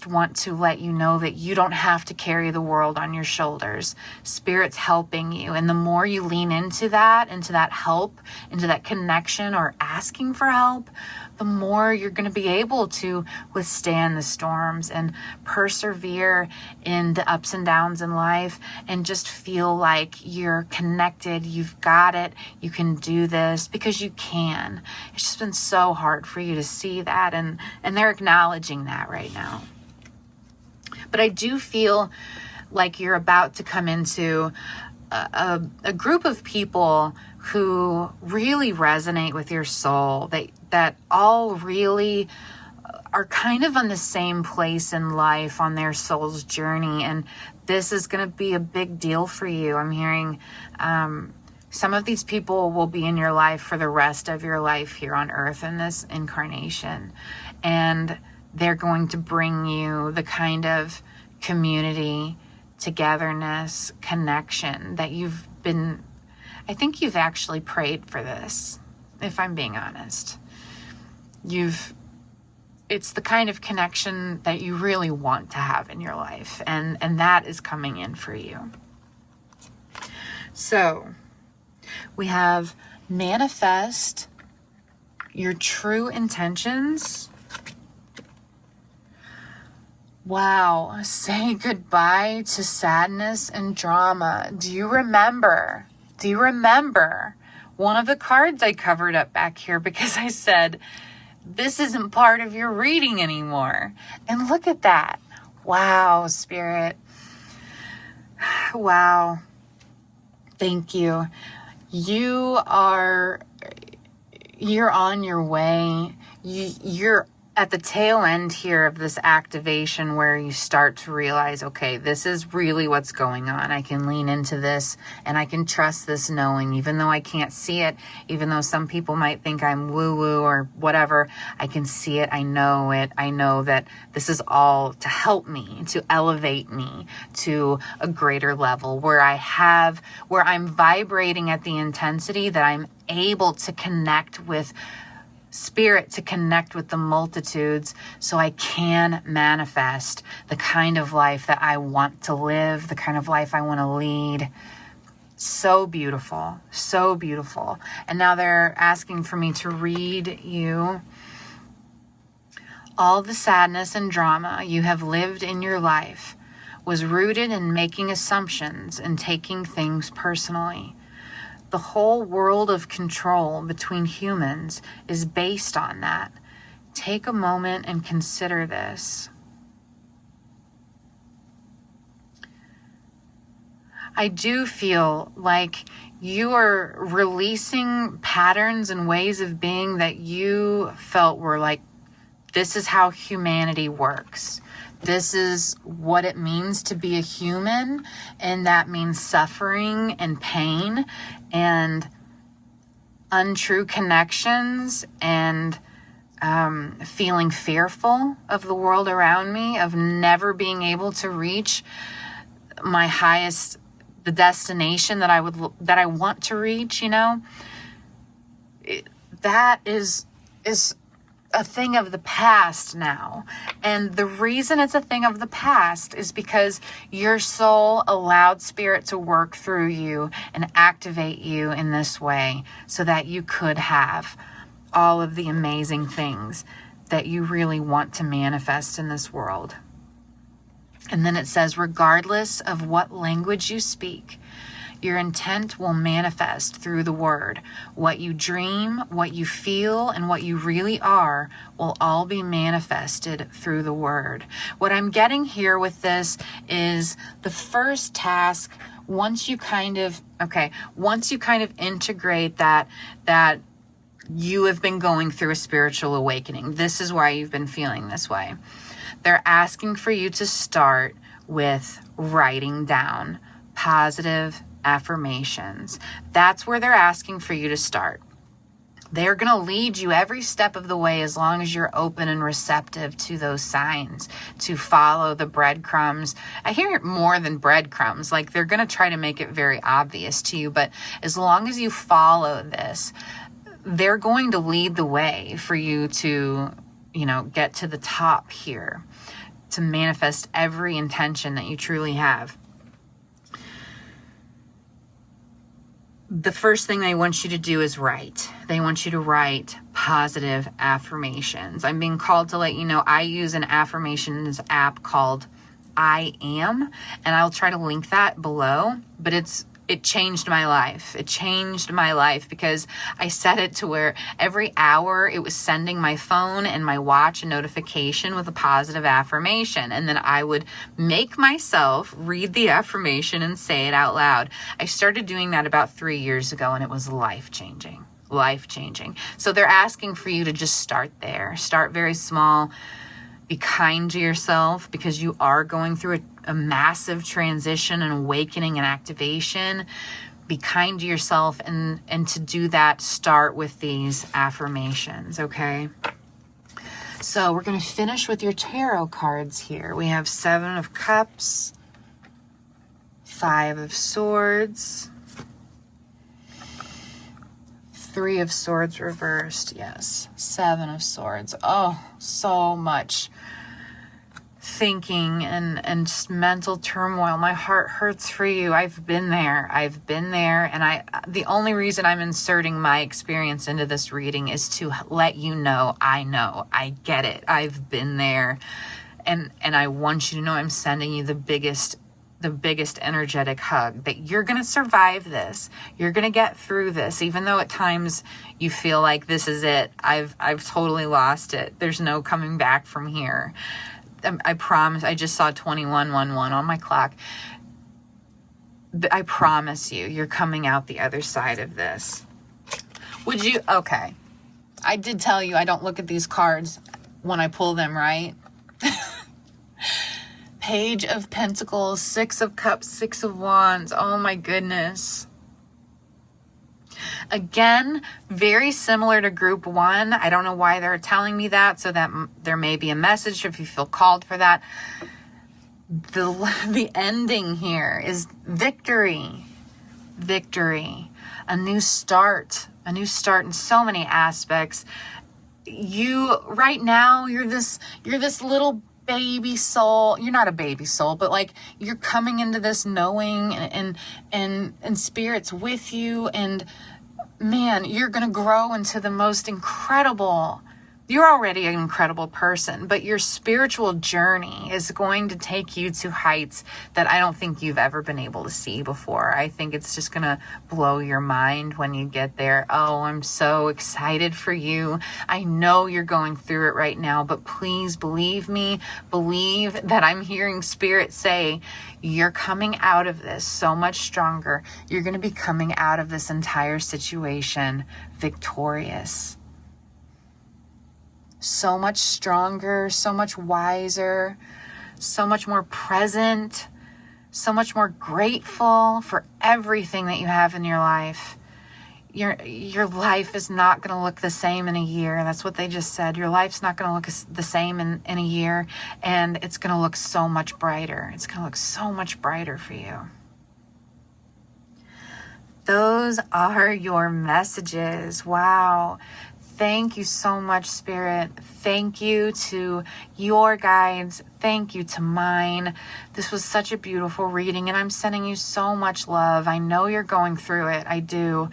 want to let you know that you don't have to carry the world on your shoulders. Spirit's helping you. And the more you lean into that help, into that connection or asking for help, the more you're going to be able to withstand the storms and persevere in the ups and downs in life and just feel like you're connected. You've got it. You can do this because you can. It's just been so hard for you to see that, and they're acknowledging that right now. But I do feel like you're about to come into a group of people who really resonate with your soul, that all really are kind of on the same place in life on their soul's journey. And this is going to be a big deal for you. I'm hearing some of these people will be in your life for the rest of your life here on earth in this incarnation. And they're going to bring you the kind of community, togetherness, connection that I think you've actually prayed for this, if I'm being honest. It's the kind of connection that you really want to have in your life, and that is coming in for you. So we have manifest your true intentions. Wow, say goodbye to sadness and drama. Do you remember one of the cards I covered up back here because I said, this isn't part of your reading anymore. And look at that. Wow, Spirit. Wow. Thank you. You're on your way. You're at the tail end here of this activation where you start to realize, okay, this is really what's going on. I can lean into this and I can trust this knowing, even though I can't see it, even though some people might think I'm woo-woo or whatever, I can see it. I know it. I know that this is all to help me, to elevate me to a greater level where I'm vibrating at the intensity that I'm able to connect with Spirit, to connect with the multitudes so I can manifest the kind of life that I want to live, the kind of life I want to lead. So beautiful, so beautiful. And now they're asking for me to read you all the sadness and drama you have lived in your life was rooted in making assumptions and taking things personally. The whole world of control between humans is based on that. Take a moment and consider this. I do feel like you are releasing patterns and ways of being that you felt were like, this is how humanity works. This is what it means to be a human, and that means suffering and pain and untrue connections and feeling fearful of the world around me, of never being able to reach my highest, the destination that I want to reach. That is a thing of the past now. And the reason it's a thing of the past is because your soul allowed Spirit to work through you and activate you in this way so that you could have all of the amazing things that you really want to manifest in this world. And then it says, regardless of what language you speak, your intent will manifest through the word. What you dream, what you feel, and what you really are will all be manifested through the word. What I'm getting here with this is the first task, once you kind of integrate that you have been going through a spiritual awakening. This is why you've been feeling this way. They're asking for you to start with writing down positive affirmations. That's where they're asking for you to start. They're going to lead you every step of the way as long as you're open and receptive to those signs, to follow the breadcrumbs. I hear it more than breadcrumbs. Like, they're going to try to make it very obvious to you, but as long as you follow this, they're going to lead the way for you to, get to the top here, to manifest every intention that you truly have. The first thing they want you to do is write. They want you to write positive affirmations. I'm being called to let you know I use an affirmations app called I Am, and I'll try to link that below, but it changed my life. It changed my life because I set it to where every hour it was sending my phone and my watch a notification with a positive affirmation. And then I would make myself read the affirmation and say it out loud. I started doing that about 3 years ago, and it was life-changing. Life-changing. So they're asking for you to just start there. Start very small. Be kind to yourself because you are going through a massive transition and awakening and activation. Be kind to yourself, and to do that, start with these affirmations, okay? So we're going to finish with your tarot cards here. We have 7 of Cups, 5 of Swords, 3 of Swords reversed, yes, 7 of Swords. Oh, so much thinking and just mental turmoil. My heart hurts for you. I've been there. And the only reason I'm inserting my experience into this reading is to let you know, I get it. I've been there. And I want you to know I'm sending you the biggest energetic hug, that you're going to survive this. You're going to get through this, even though at times you feel like this is it. I've totally lost it. There's no coming back from here. I promise. I just saw 2111 on my clock. I promise you're coming out the other side of this. Would you? Okay. I did tell you I don't look at these cards when I pull them, right? Page of Pentacles, 6 of Cups, 6 of Wands. Oh my goodness. Again, very similar to group 1. I don't know why they're telling me that, so that there may be a message if you feel called for that. The ending here is victory. Victory. A new start in so many aspects. Right now, you're this little baby soul. You're not a baby soul, but like, you're coming into this knowing and spirit's with you, and man, you're going to grow into the most incredible. You're already an incredible person, but your spiritual journey is going to take you to heights that I don't think you've ever been able to see before. I think it's just going to blow your mind when you get there. Oh, I'm so excited for you. I know you're going through it right now, but please believe me. Believe that I'm hearing Spirit say, you're coming out of this so much stronger. You're going to be coming out of this entire situation victorious. So much stronger, so much wiser, so much more present, so much more grateful for everything that you have in your life. Your life is not going to look the same in a year. That's what they just said. Your life's not going to look the same in a year, and it's going to look so much brighter. It's going to look so much brighter for you. Those are your messages. Wow. Thank you so much, Spirit. Thank you to your guides. Thank you to mine. This was such a beautiful reading, and I'm sending you so much love. I know you're going through it. I do.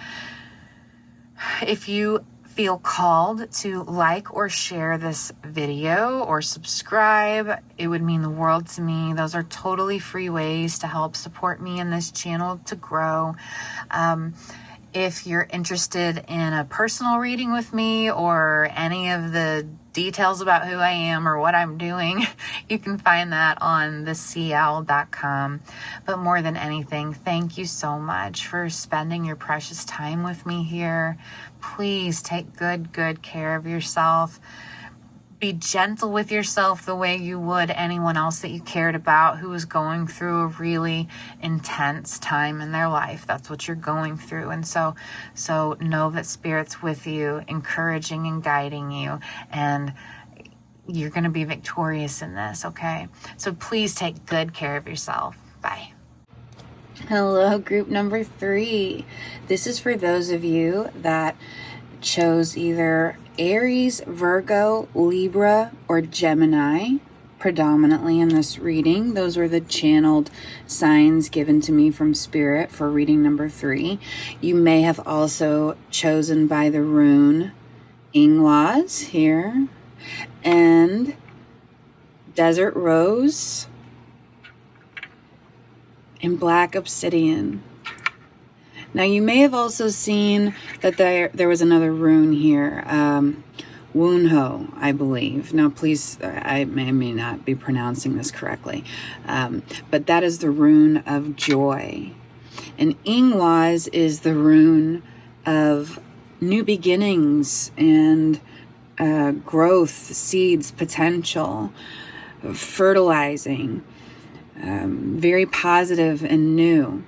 If you feel called to like or share this video or subscribe, it would mean the world to me. Those are totally free ways to help support me in this channel to grow. If you're interested in a personal reading with me or any of the details about who I am or what I'm doing, you can find that on thecl.com. But more than anything, thank you so much for spending your precious time with me here. Please take good care of yourself. be gentle with yourself the way you would anyone else that you cared about who was going through a really intense time in their life. That's what you're going through. And so know that Spirit's with you, encouraging and guiding you, and you're going to be victorious in this, okay? So please take good care of yourself. Bye. Hello, group number 3. This is for those of you that chose either Aries, Virgo, Libra, or Gemini predominantly in this reading. Those were the channeled signs given to me from Spirit for reading number 3. You may have also chosen by the rune Ingwaz here, and Desert Rose, and Black Obsidian. Now you may have also seen that there was another rune here, Wunho, I believe. Now please, I may not be pronouncing this correctly, but that is the rune of joy. And Ingwaz is the rune of new beginnings and growth, seeds, potential, fertilizing, very positive and new.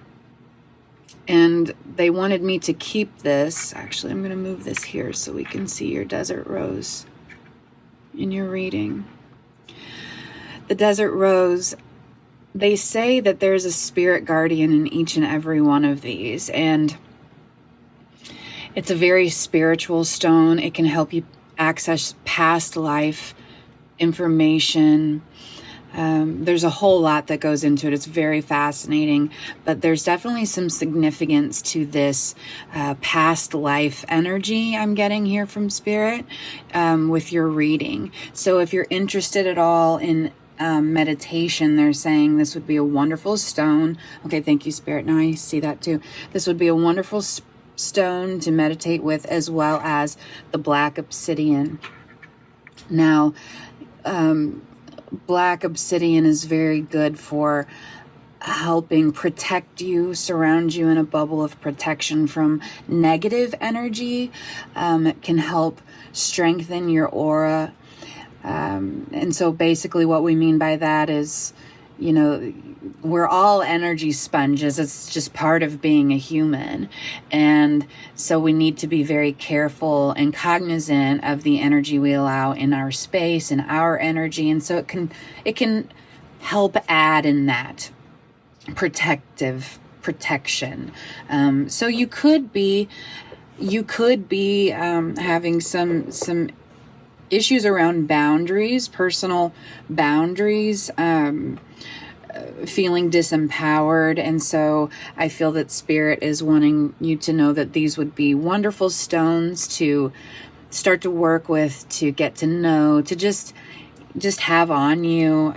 And they wanted me to keep this. Actually, I'm going to move this here so we can see your Desert Rose in your reading. The Desert Rose, they say that there's a spirit guardian in each and every one of these. And it's a very spiritual stone. It can help you access past life information. There's a whole lot that goes into it. It's very fascinating, but there's definitely some significance to this past life energy I'm getting here from Spirit with your reading. So if you're interested at all in meditation, they're saying this would be a wonderful stone. Okay, thank you, Spirit. Now I see that too. This would be a wonderful stone to meditate with, as well as the Black Obsidian. Now, Black Obsidian is very good for helping protect you, surround you in a bubble of protection from negative energy. It can help strengthen your aura. And so basically what we mean by that is, you know, we're all energy sponges. It's just part of being a human. And so we need to be very careful and cognizant of the energy we allow in our space and our energy. And so it can help add in that protection. So you could be having some issues around boundaries, personal boundaries, feeling disempowered. And so I feel that Spirit is wanting you to know that these would be wonderful stones to start to work with, to get to know, to just have on you.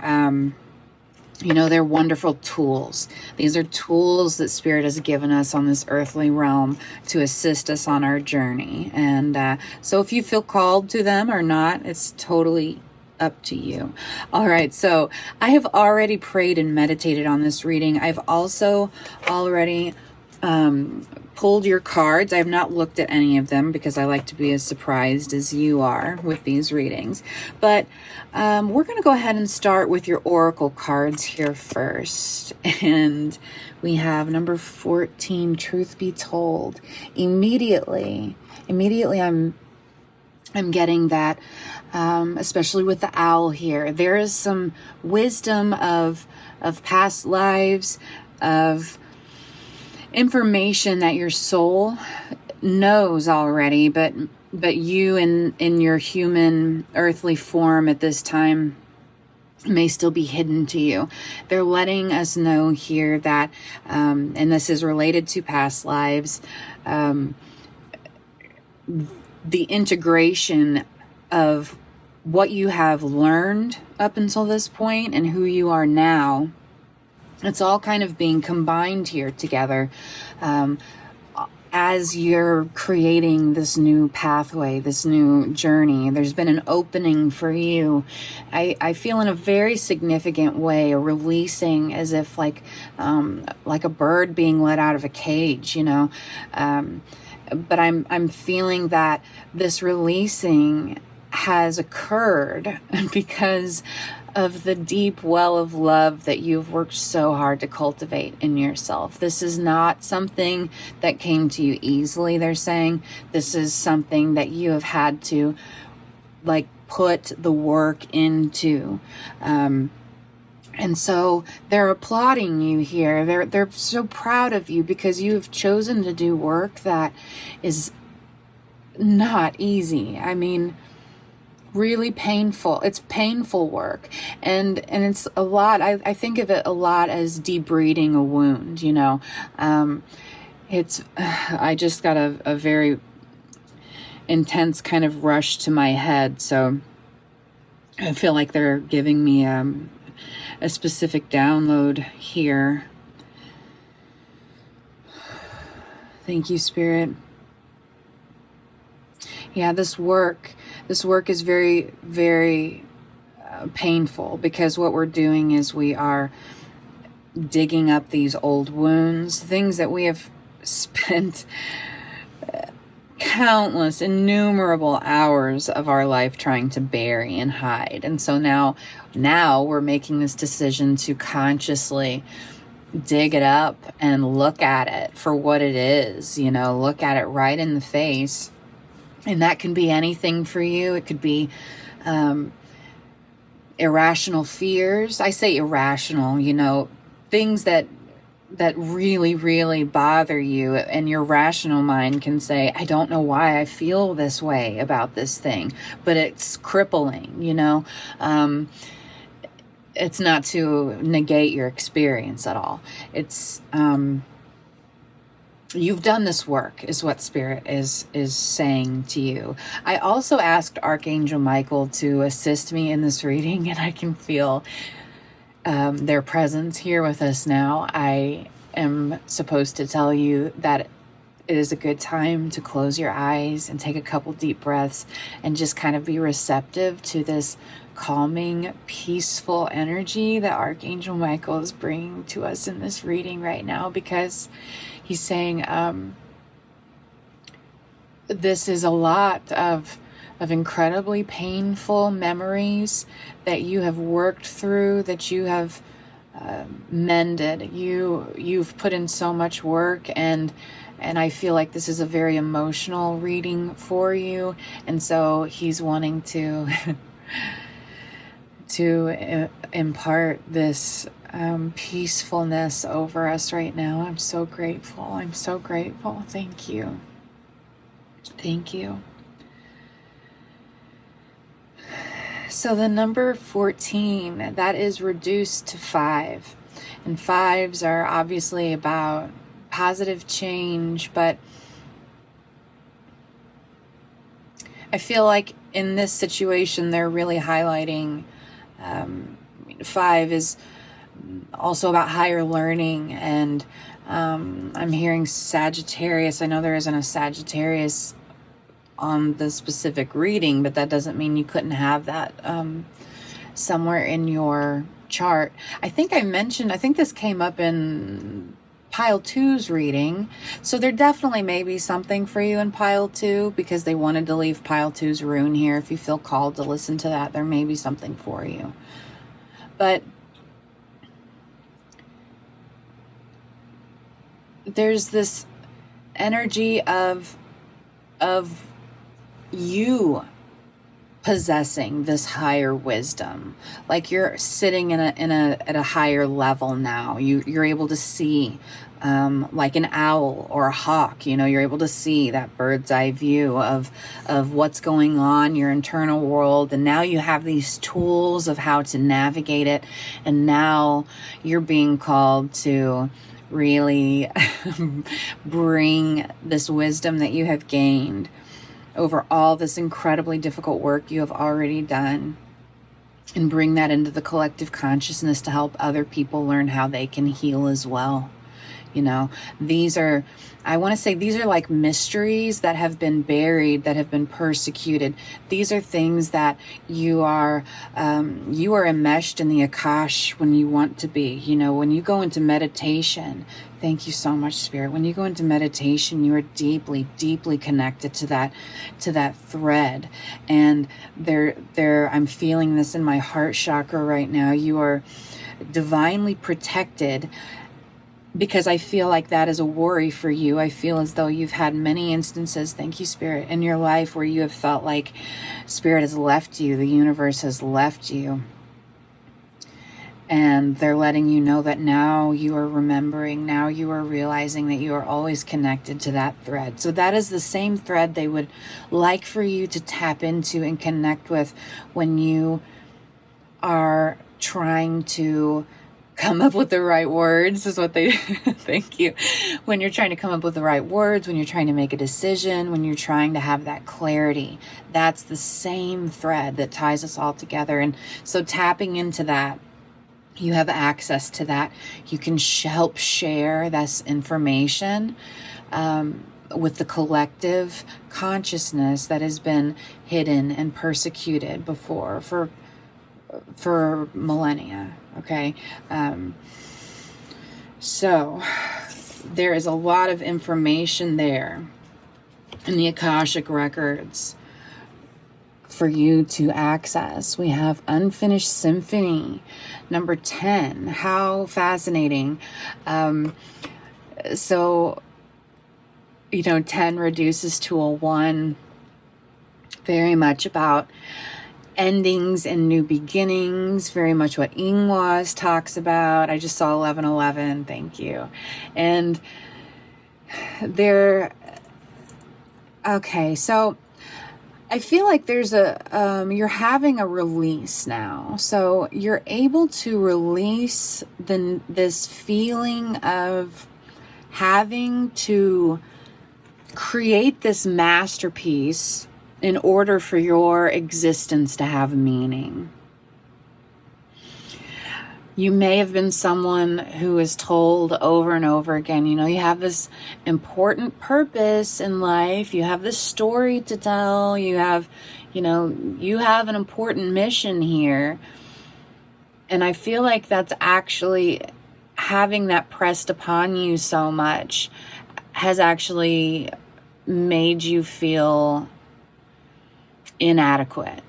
You know, they're wonderful tools. These are tools that Spirit has given us on this earthly realm to assist us on our journey. And so if you feel called to them or not, it's totally up to you. All right, so I have already prayed and meditated on this reading. I've also already pulled your cards. I have not looked at any of them because I like to be as surprised as you are with these readings. But we're going to go ahead and start with your oracle cards here first. And we have number 14, Truth Be Told. Immediately I'm getting that, especially with the owl here. There is some wisdom of past lives, of information that your soul knows already, but you in your human earthly form at this time may still be hidden to you. They're letting us know here that, and this is related to past lives, the integration of what you have learned up until this point and who you are now. It's all kind of being combined here together as you're creating this new pathway, this new journey. There's been an opening for you. I feel in a very significant way, a releasing, as if like a bird being let out of a cage, you know. But I'm feeling that this releasing has occurred because of the deep well of love that you've worked so hard to cultivate in yourself. This is not something that came to you easily, they're saying. This is something that you have had to like put the work into. And so they're applauding you here. They're so proud of you because you've chosen to do work that is not easy. I mean, really painful. It's painful work. And it's a lot. I think of it a lot as debriding a wound, you know. I just got a very intense kind of rush to my head. So I feel like they're giving me a specific download here. Thank you, Spirit. Yeah, this work is very, very painful, because what we're doing is we are digging up these old wounds, things that we have spent countless, innumerable hours of our life trying to bury and hide. And so now we're making this decision to consciously dig it up and look at it for what it is, you know, look at it right in the face. And that can be anything for you. It could be irrational fears. I say irrational, you know, things that really, really bother you. And your rational mind can say, I don't know why I feel this way about this thing, but it's crippling, you know. It's not to negate your experience at all. It's... You've done this work, is what Spirit is saying to you. I also asked Archangel Michael to assist me in this reading, and I can feel their presence here with us now. I am supposed to tell you that it is a good time to close your eyes and take a couple deep breaths and just kind of be receptive to this calming, peaceful energy that Archangel Michael is bringing to us in this reading right now, because he's saying this is a lot of incredibly painful memories that you have worked through, that you have mended. You've put in so much work, and I feel like this is a very emotional reading for you. And so he's wanting to impart this peacefulness over us right now. I'm so grateful. I'm so grateful. Thank you. Thank you. So the number 14, that is reduced to 5. And 5s are obviously about positive change, but I feel like in this situation, they're really highlighting 5 is also about higher learning, and I'm hearing Sagittarius. I know there isn't a Sagittarius on the specific reading, but that doesn't mean you couldn't have that somewhere in your chart. I think this came up in Pile 2's reading, so there definitely may be something for you in Pile 2, because they wanted to leave Pile 2's rune here. If you feel called to listen to that, there may be something for you. But there's this energy of you possessing this higher wisdom, like you're sitting at a higher level now. You're able to see like an owl or a hawk. You know, you're able to see that bird's eye view of what's going on, your internal world, and now you have these tools of how to navigate it. And now you're being called to really bring this wisdom that you have gained over all this incredibly difficult work you have already done, and bring that into the collective consciousness to help other people learn how they can heal as well. You know, these are, I want to say these are like mysteries that have been buried, that have been persecuted. These are things that you are enmeshed in the Akash when you want to be. You know, when you go into meditation, thank you so much, Spirit. When you go into meditation, you are deeply, deeply connected to that thread. And I'm feeling this in my heart chakra right now. You are divinely protected, because I feel like that is a worry for you. I feel as though you've had many instances, thank you, Spirit, in your life where you have felt like Spirit has left you, the universe has left you. And they're letting you know that now you are remembering, now you are realizing that you are always connected to that thread. So that is the same thread they would like for you to tap into and connect with when you are trying to come up with the right words, is what they thank you. When you're trying to come up with the right words, when you're trying to make a decision, when you're trying to have that clarity, that's the same thread that ties us all together. And so tapping into that, you have access to that. You can help share this information with the collective consciousness that has been hidden and persecuted before for millennia. Okay. So there is a lot of information there in the Akashic records for you to access. We have Unfinished Symphony, number 10. How fascinating. So, 10 reduces to a 1. Very much about endings and new beginnings, very much what Ingwaz talks about. I just saw 1111, thank you. And okay, so I feel like there's you're having a release now. So you're able to release this feeling of having to create this masterpiece in order for your existence to have meaning. You may have been someone who is told over and over again, you have this important purpose in life. You have this story to tell. You have an important mission here. And I feel like that's actually, having that pressed upon you so much has actually made you feel inadequate,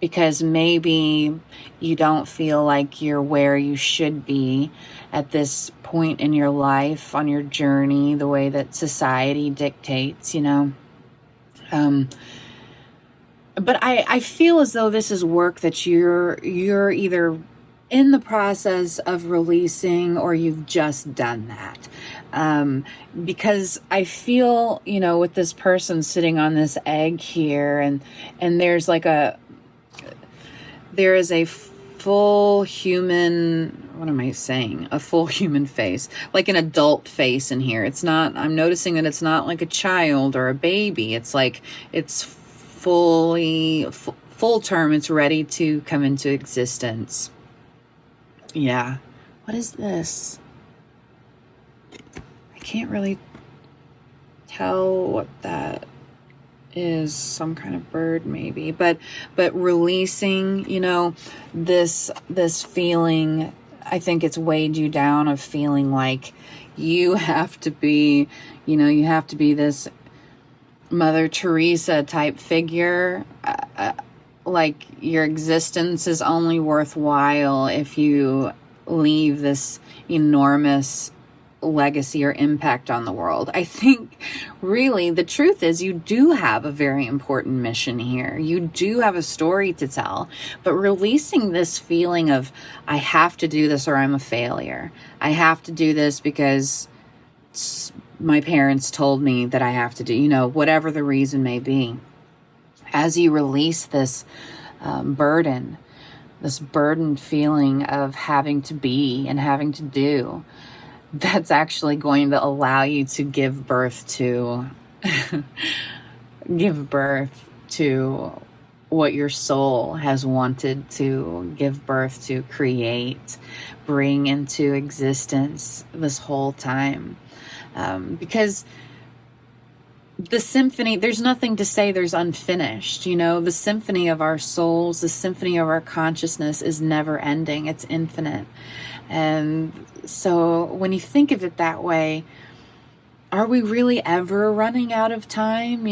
because maybe you don't feel like you're where you should be at this point in your life, on your journey, the way that society dictates, But I feel as though this is work that you're either in the process of releasing or you've just done that. Because I feel, with this person sitting on this egg here, and there's there is a full human, a full human face, like an adult face in here. It's not, I'm noticing that it's not like a child or a baby. It's like, it's full term. It's ready to come into existence. Yeah. What is this? I can't really tell what that is. Some kind of bird maybe, but releasing, this feeling, I think it's weighed you down, of feeling like you have to be, you have to be this Mother Teresa type figure, like your existence is only worthwhile if you leave this enormous legacy or impact on the world. I think really the truth is you do have a very important mission here. You do have a story to tell, but releasing this feeling of, I have to do this or I'm a failure. I have to do this because my parents told me that I have to do, whatever the reason may be. As you release this burden, this burdened feeling of having to be and having to do, that's actually going to allow you to give birth to what your soul has wanted to give birth to, create, bring into existence this whole time. Because the symphony, there's nothing to say there's unfinished. The symphony of our souls, the symphony of our consciousness is never ending. It's infinite. And so when you think of it that way, are we really ever running out of time?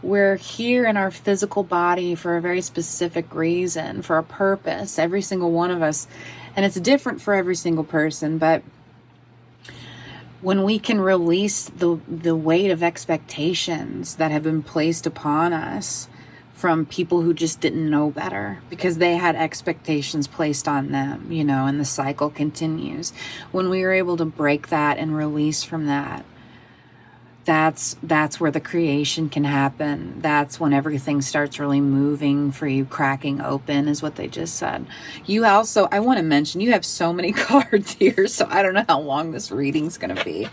We're here in our physical body for a very specific reason, for a purpose, every single one of us. And it's different for every single person, but when we can release the weight of expectations that have been placed upon us from people who just didn't know better because they had expectations placed on them, and the cycle continues. When we are able to break that and release from that, that's where the creation can happen. That's when everything starts really moving for you, cracking open, is what they just said. You also, I want to mention, you have so many cards here, so I don't know how long this reading's going to be.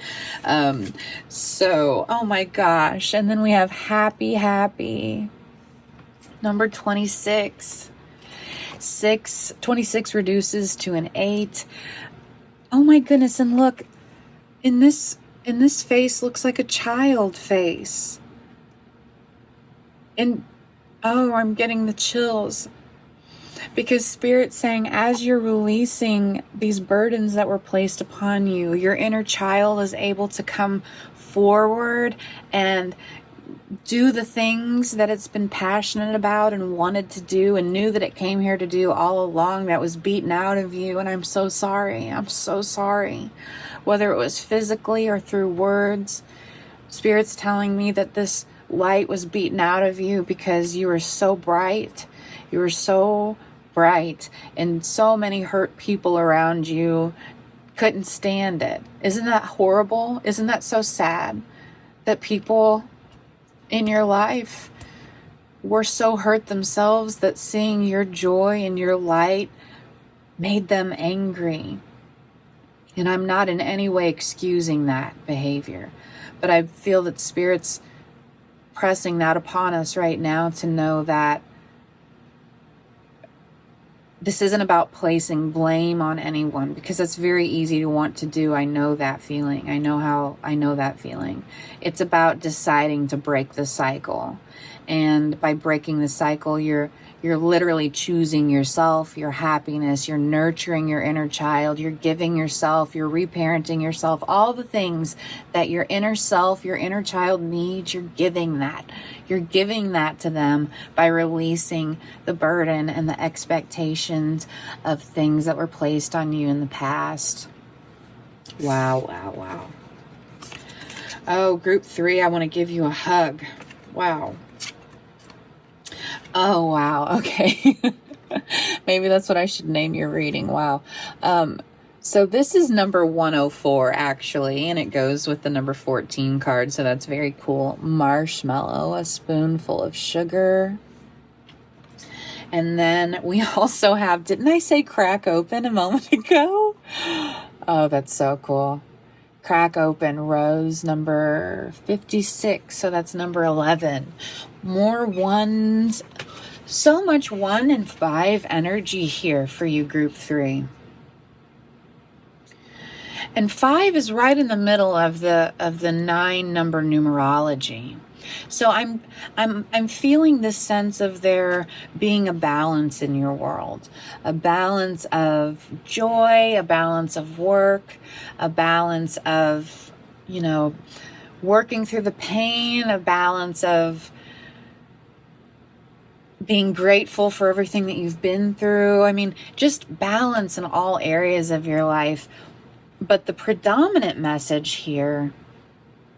Oh my gosh. And then we have happy. Number 26. 26 reduces to an 8. Oh my goodness. And look, in this face looks like a child face. And I'm getting the chills. Because Spirit's saying, as you're releasing these burdens that were placed upon you, your inner child is able to come forward and do the things that it's been passionate about and wanted to do and knew that it came here to do all along, that was beaten out of you. And I'm so sorry. I'm so sorry. Whether it was physically or through words, Spirit's telling me that this light was beaten out of you because you were so bright. You were so bright, and so many hurt people around you couldn't stand it. Isn't that horrible? Isn't that so sad that people in your life were so hurt themselves that seeing your joy and your light made them angry? And I'm not in any way excusing that behavior, but I feel that Spirit's pressing that upon us right now to know that this isn't about placing blame on anyone, because that's very easy to want to do. I know that feeling. I know that feeling. It's about deciding to break the cycle. And by breaking the cycle, you're literally choosing yourself, your happiness, you're nurturing your inner child, you're giving yourself, you're reparenting yourself, all the things that your inner self, your inner child needs, you're giving that. You're giving that to them by releasing the burden and the expectations of things that were placed on you in the past. Wow. Oh, group 3, I want to give you a hug. Wow. Oh, wow. Okay. Maybe that's what I should name your reading. Wow. So this is number 104, actually, and it goes with the number 14 card. So that's very cool. Marshmallow, a spoonful of sugar. And then we also have, didn't I say crack open a moment ago? Oh, that's so cool. Crack open, rose, number 56. So that's number 11. More ones. So much 1 and 5 energy here for you, group 3. And 5 is right in the middle of the 9 number numerology. So I'm feeling this sense of there being a balance in your world, a balance of joy, a balance of work, a balance of, working through the pain, a balance of being grateful for everything that you've been through. I mean, just balance in all areas of your life. But the predominant message here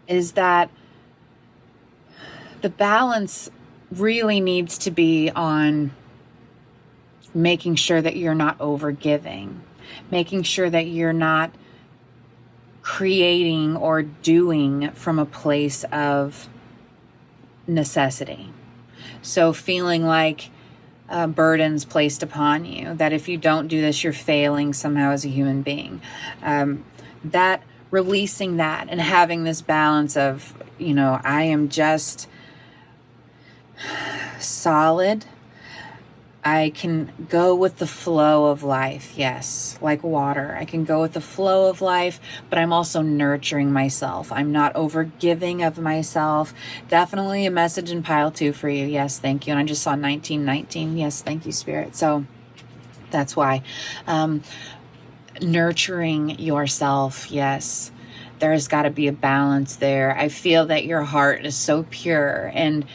is that the balance really needs to be on making sure that you're not overgiving, making sure that you're not creating or doing from a place of necessity. So feeling like burdens placed upon you, that if you don't do this, you're failing somehow as a human being. That releasing that and having this balance of, I am just solid. I can go with the flow of life. Yes, like water. I can go with the flow of life, but I'm also nurturing myself. I'm not overgiving of myself. Definitely a message in pile 2 for you. Yes, thank you. And I just saw 1919. Yes, thank you, Spirit. So that's why. Nurturing yourself. Yes. There's got to be a balance there. I feel that your heart is so pure and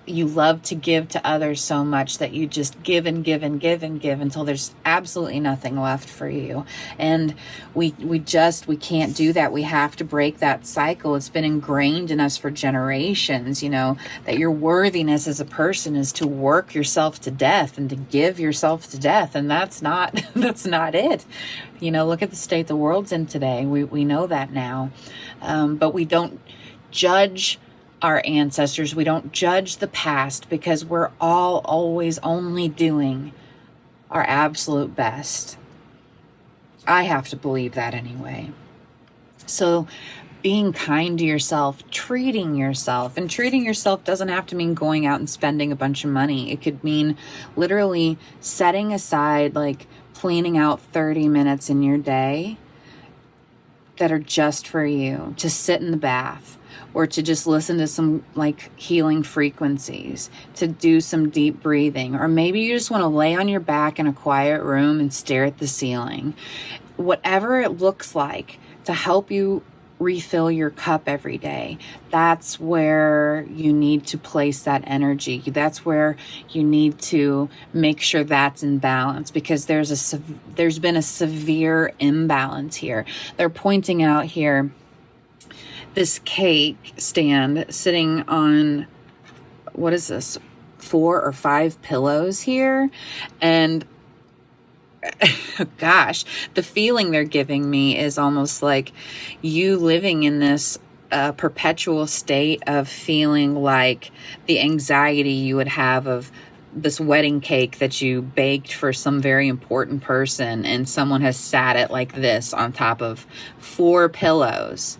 you love to give to others so much that you just give and give and give and give until there's absolutely nothing left for you. And we can't do that. We have to break that cycle. It's been ingrained in us for generations, you know, that your worthiness as a person is to work yourself to death and to give yourself to death. And that's not it. You know, look at the state the world's in today. We know that now. But we don't judge our ancestors. We don't judge the past because we're all always only doing our absolute best. I have to believe that anyway. So being kind to yourself, treating yourself, and treating yourself doesn't have to mean going out and spending a bunch of money. It could mean literally setting aside, like planning out 30 minutes in your day that are just for you, to sit in the bath or to just listen to some like healing frequencies, to do some deep breathing, or maybe you just want to lay on your back in a quiet room and stare at the ceiling. Whatever it looks like to help you refill your cup every day, that's where you need to place that energy. That's where you need to make sure that's in balance, because there's been a severe imbalance here. They're pointing out here this cake stand sitting on, what is this, 4 or 5 pillows here, and gosh, the feeling they're giving me is almost like you living in this perpetual state of feeling like the anxiety you would have of this wedding cake that you baked for some very important person, and someone has sat it like this on top of 4 pillows.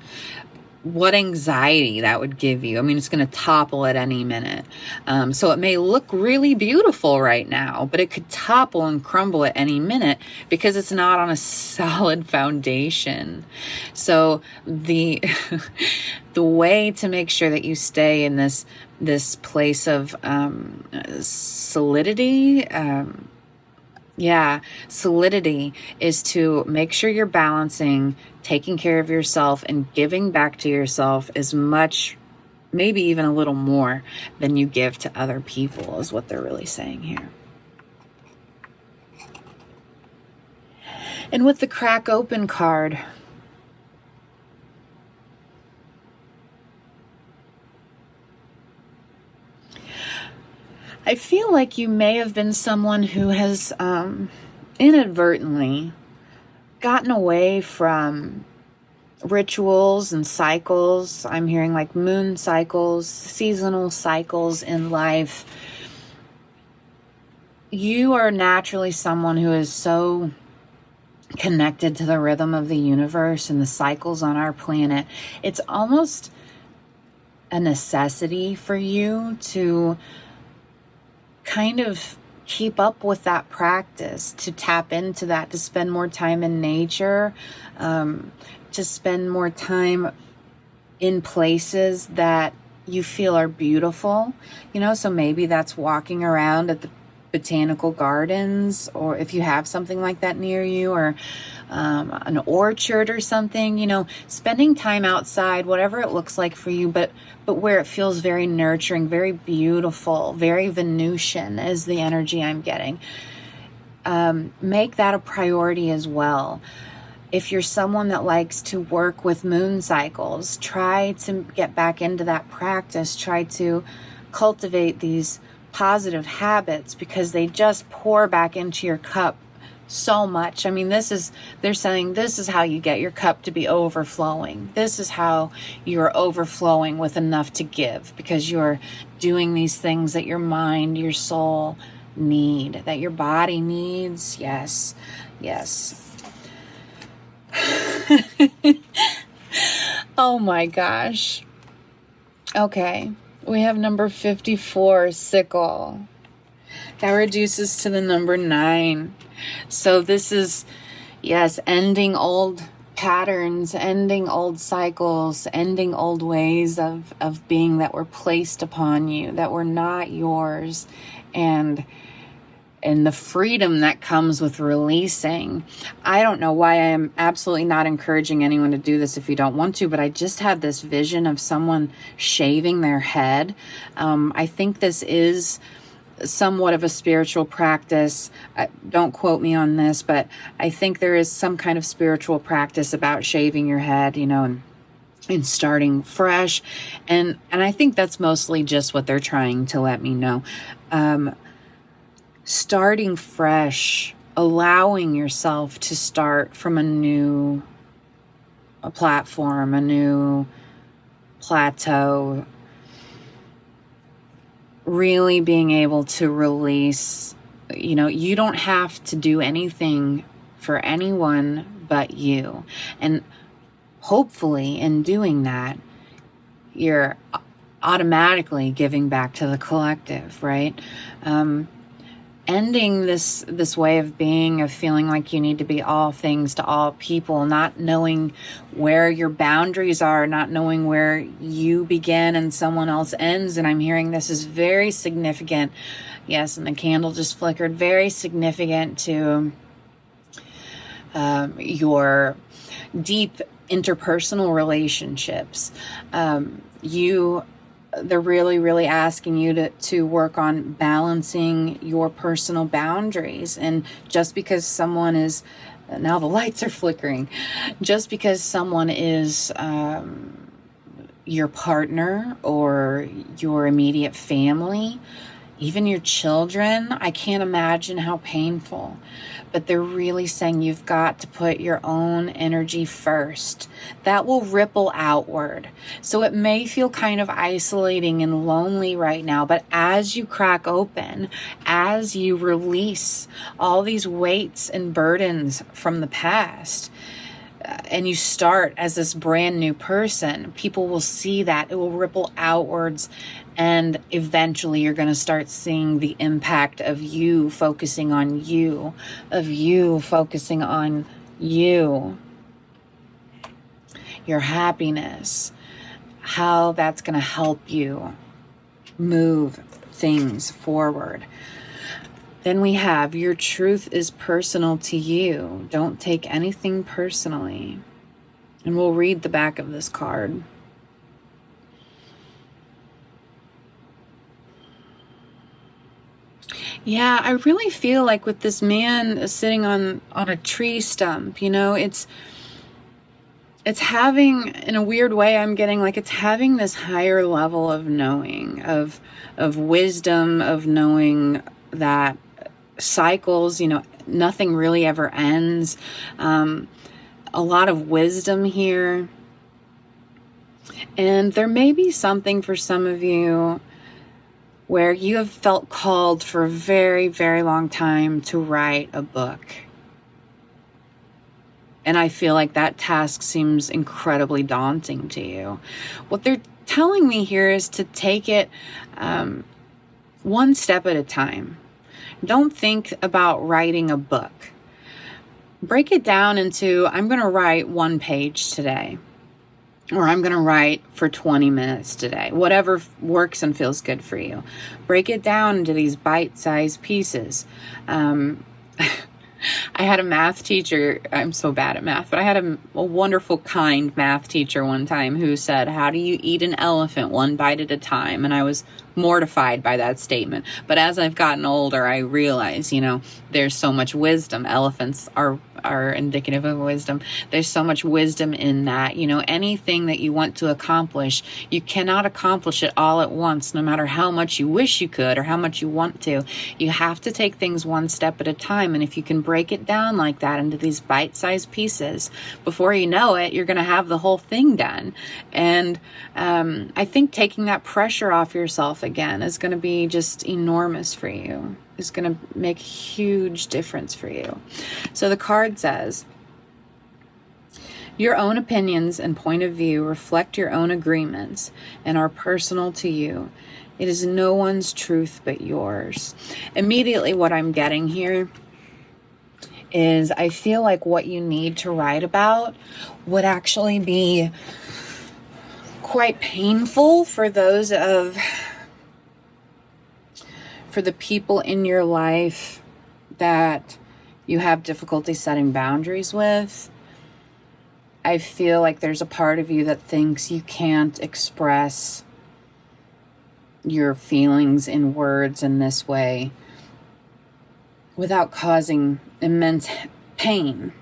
What anxiety that would give you. I mean, it's going to topple at any minute. So it may look really beautiful right now, but it could topple and crumble at any minute because it's not on a solid foundation. So the way to make sure that you stay in this place of solidity, solidity is to make sure you're balancing taking care of yourself and giving back to yourself as much, maybe even a little more than you give to other people, is what they're really saying here. And with the crack open card, I feel like you may have been someone who has inadvertently gotten away from rituals and cycles. I'm hearing like moon cycles, seasonal cycles in life. You are naturally someone who is so connected to the rhythm of the universe and the cycles on our planet. It's almost a necessity for you to kind of keep up with that practice, to tap into that, to spend more time in nature, to spend more time in places that you feel are beautiful, you know. So maybe that's walking around at the botanical gardens, or if you have something like that near you, or an orchard or something, you know, spending time outside, whatever it looks like for you, but where it feels very nurturing, very beautiful, very Venusian is the energy I'm getting. Make that a priority as well. If you're someone that likes to work with moon cycles, try to get back into that practice. Try to cultivate these positive habits, because they just pour back into your cup so much. I mean, they're saying this is how you get your cup to be overflowing. This is how you're overflowing with enough to give, because you're doing these things that your mind, your soul need, that your body needs. Yes. Oh my gosh. Okay. We have number 54, sickle. That reduces to the number 9. So this is, yes, ending old patterns, ending old cycles, ending old ways of being that were placed upon you, that were not yours, and the freedom that comes with releasing. I don't know why I am absolutely not encouraging anyone to do this if you don't want to, but I just had this vision of someone shaving their head. I think this is somewhat of a spiritual practice. Don't quote me on this, but I think there is some kind of spiritual practice about shaving your head, and starting fresh. And I think that's mostly just what they're trying to let me know. Starting fresh, allowing yourself to start from a platform, a new plateau, really being able to release. You don't have to do anything for anyone but you. And hopefully in doing that, you're automatically giving back to the collective, right? Ending this way of being, of feeling like you need to be all things to all people, not knowing where your boundaries are, not knowing where you begin and someone else ends. And I'm hearing this is very significant. Yes, and the candle just flickered. Very significant to your deep interpersonal relationships. They're really, really asking you to work on balancing your personal boundaries. And just because someone is, now the lights are flickering, just because someone is your partner or your immediate family, even your children, I can't imagine how painful. But they're really saying you've got to put your own energy first. That will ripple outward. So it may feel kind of isolating and lonely right now, but as you crack open, as you release all these weights and burdens from the past, and you start as this brand new person, people will see that. It will ripple outwards, and eventually you're going to start seeing the impact of you focusing on you, of you focusing on you, your happiness, how that's going to help you move things forward. Then we have, your truth is personal to you. Don't take anything personally. And we'll read the back of this card. Yeah, I really feel like with this man sitting on a tree stump, it's having, in a weird way, I'm getting like it's having this higher level of knowing, of wisdom, of knowing that cycles, nothing really ever ends. A lot of wisdom here. And there may be something for some of you where you have felt called for a very, very long time to write a book. And I feel like that task seems incredibly daunting to you. What they're telling me here is to take it one step at a time. Don't think about writing a book. Break it down into, I'm going to write 1 page today. Or I'm going to write for 20 minutes today. Whatever works and feels good for you. Break it down into these bite-sized pieces. I had a math teacher, I'm so bad at math, but I had a wonderful, kind math teacher one time who said, how do you eat an elephant 1 bite at a time? And I was mortified by that statement. But as I've gotten older, I realize, there's so much wisdom. Elephants are indicative of wisdom. There's so much wisdom in that. Anything that you want to accomplish, you cannot accomplish it all at once, no matter how much you wish you could or how much you want to. You have to take things 1 step at a time. And if you can break it down like that into these bite-sized pieces, before you know it, you're going to have the whole thing done. And I think taking that pressure off yourself again is going to be just enormous for you. Is going to make a huge difference for you. So the card says, Your own opinions and point of view reflect your own agreements and are personal to you. It is no one's truth but yours. Immediately what I'm getting here is I feel like what you need to write about would actually be quite painful for the people in your life that you have difficulty setting boundaries with. I feel like there's a part of you that thinks you can't express your feelings in words in this way without causing immense pain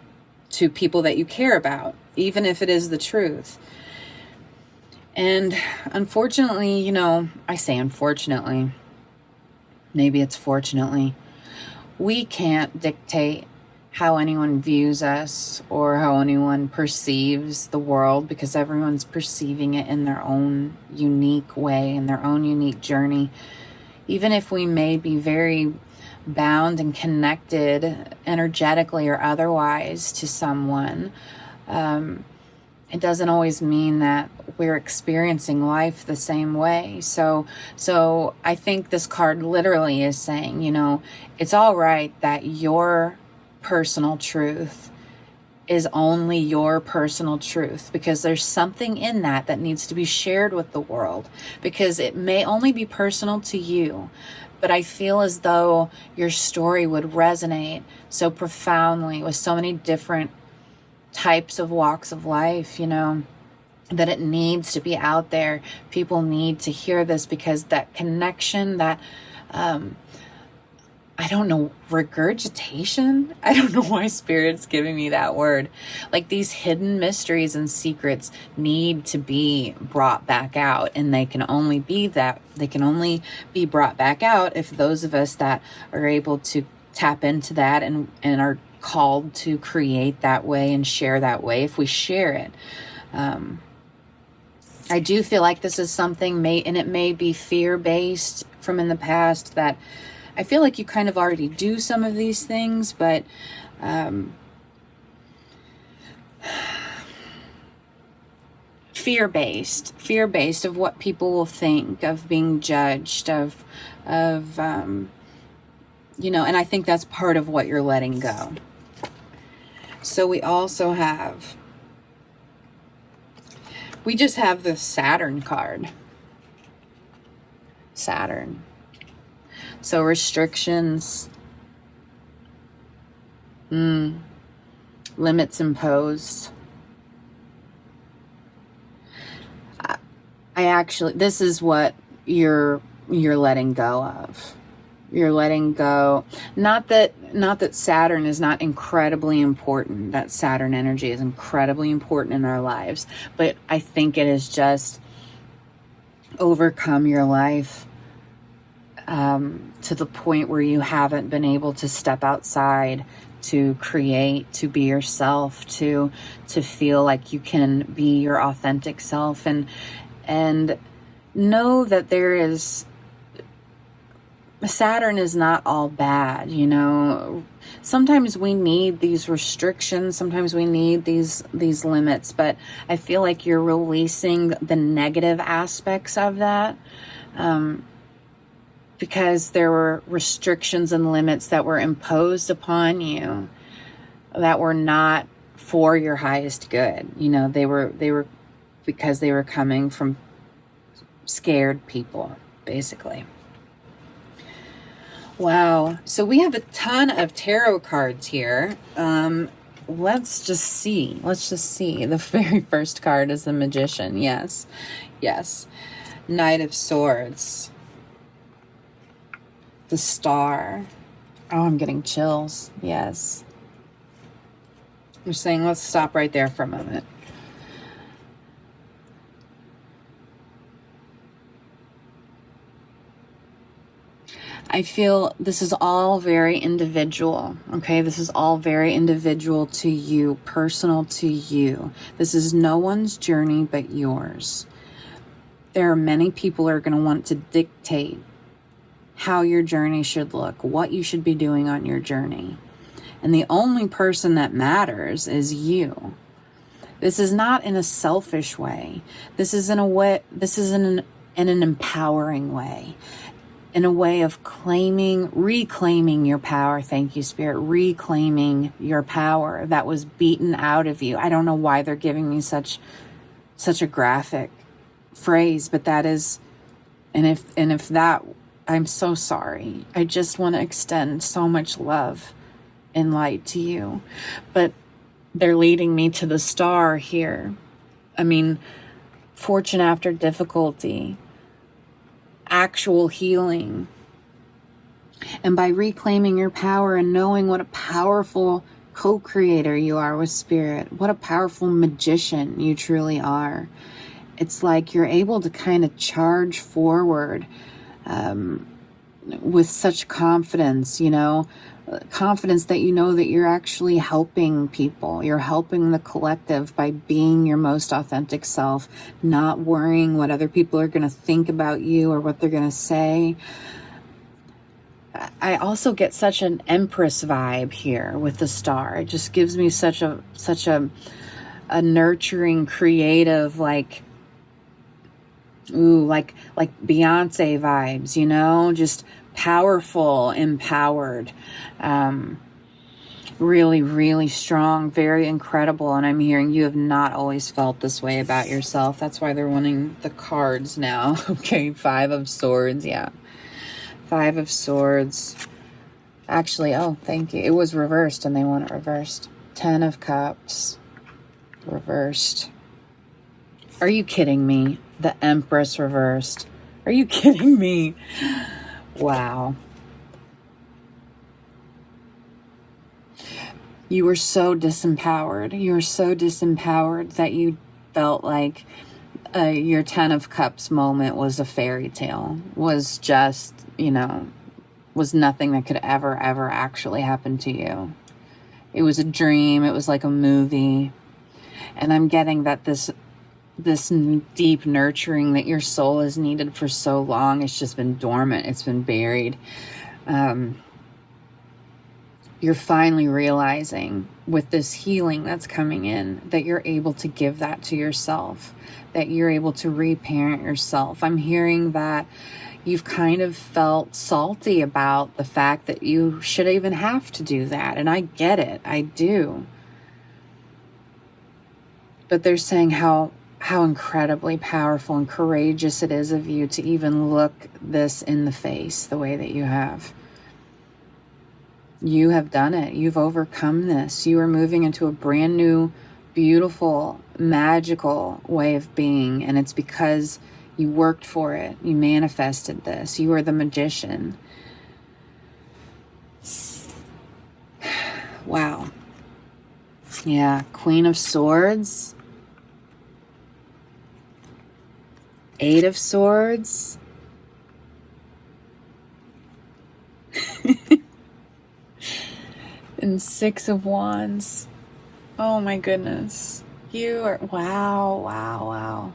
to people that you care about, even if it is the truth. And unfortunately, you know, I say unfortunately, maybe it's fortunately, we can't dictate how anyone views us or how anyone perceives the world, because everyone's perceiving it in their own unique way, in their own unique journey. Even if we may be very bound and connected energetically or otherwise to someone, it doesn't always mean that we're experiencing life the same way. So I think this card literally is saying, you know, it's all right that your personal truth is only your personal truth, because there's something in that that needs to be shared with the world, because it may only be personal to you. But I feel as though your story would resonate so profoundly with so many different types of walks of life, you know, that it needs to be out there. People need to hear this, because that connection, that, I don't know, regurgitation? I don't know why Spirit's giving me that word. Like, these hidden mysteries and secrets need to be brought back out, and they can only be brought back out if those of us that are able to tap into that and are called to create that way and share that way, if we share it. I do feel like this is something and it may be fear-based from in the past, that I feel like you kind of already do some of these things, but fear-based of what people will think, of being judged, of you know, and I think that's part of what you're letting go. So we also have, we just have the Saturn card. Saturn. So restrictions, limits imposed. I actually, this is what you're letting go of. You're letting go. Not that Saturn is not incredibly important. That Saturn energy is incredibly important in our lives. But I think it is just overcome your life to the point where you haven't been able to step outside, to create, to be yourself, to feel like you can be your authentic self, and know that there is, Saturn is not all bad, you know. Sometimes we need these restrictions, sometimes we need these limits, but I feel like you're releasing the negative aspects of that, because there were restrictions and limits that were imposed upon you that were not for your highest good. You know, they were because they were coming from scared people, basically. Wow. So we have a ton of tarot cards here. Let's just see. The very first card is the Magician. Yes. Knight of Swords. The Star. Oh, I'm getting chills. Yes. You're saying, let's stop right there for a moment. I feel this is all very individual, okay? This is all very individual to you, personal to you. This is no one's journey but yours. There are many people who are going to want to dictate how your journey should look, what you should be doing on your journey. And the only person that matters is you. This is not in a selfish way. This is in an empowering way. In a way of reclaiming your power. Thank you, Spirit. Reclaiming your power that was beaten out of you. I don't know why they're giving me such a graphic phrase, but that is, and if that, I'm so sorry. I just want to extend so much love and light to you. But they're leading me to the star here. I mean, fortune after difficulty, actual healing. And by reclaiming your power and knowing what a powerful co-creator you are with Spirit, what a powerful magician you truly are, it's like you're able to kind of charge forward with such confidence, confidence that you know that you're actually helping people. You're helping the collective by being your most authentic self, not worrying what other people are going to think about you or what they're going to say. I also get such an Empress vibe here with the star. It just gives me such a nurturing, creative, like Beyonce vibes, just powerful, empowered, really, really strong, very incredible. And I'm hearing you have not always felt this way about yourself. That's why they're wanting the cards now. Okay, 5 of Swords, yeah. 5 of Swords. Actually, oh, thank you. It was reversed and they want it reversed. 10 of Cups. Reversed. Are you kidding me? The Empress reversed. Are you kidding me? Wow. You were so disempowered. You were so disempowered that you felt like your 10 of Cups moment was a fairy tale. Was just, was nothing that could ever actually happen to you. It was a dream. It was like a movie. And I'm getting that this deep nurturing that your soul has needed for so long, it's just been dormant. It's been buried. You're finally realizing with this healing that's coming in that you're able to give that to yourself, that you're able to reparent yourself. I'm hearing that you've kind of felt salty about the fact that you should even have to do that. And I get it. I do. But they're saying how incredibly powerful and courageous it is of you to even look this in the face the way that you have. You have done it. You've overcome this. You are moving into a brand new, beautiful, magical way of being. And it's because you worked for it. You manifested this. You are the magician. Wow. Yeah. Queen of Swords. 8 of Swords. And 6 of Wands. Oh my goodness. You are, wow.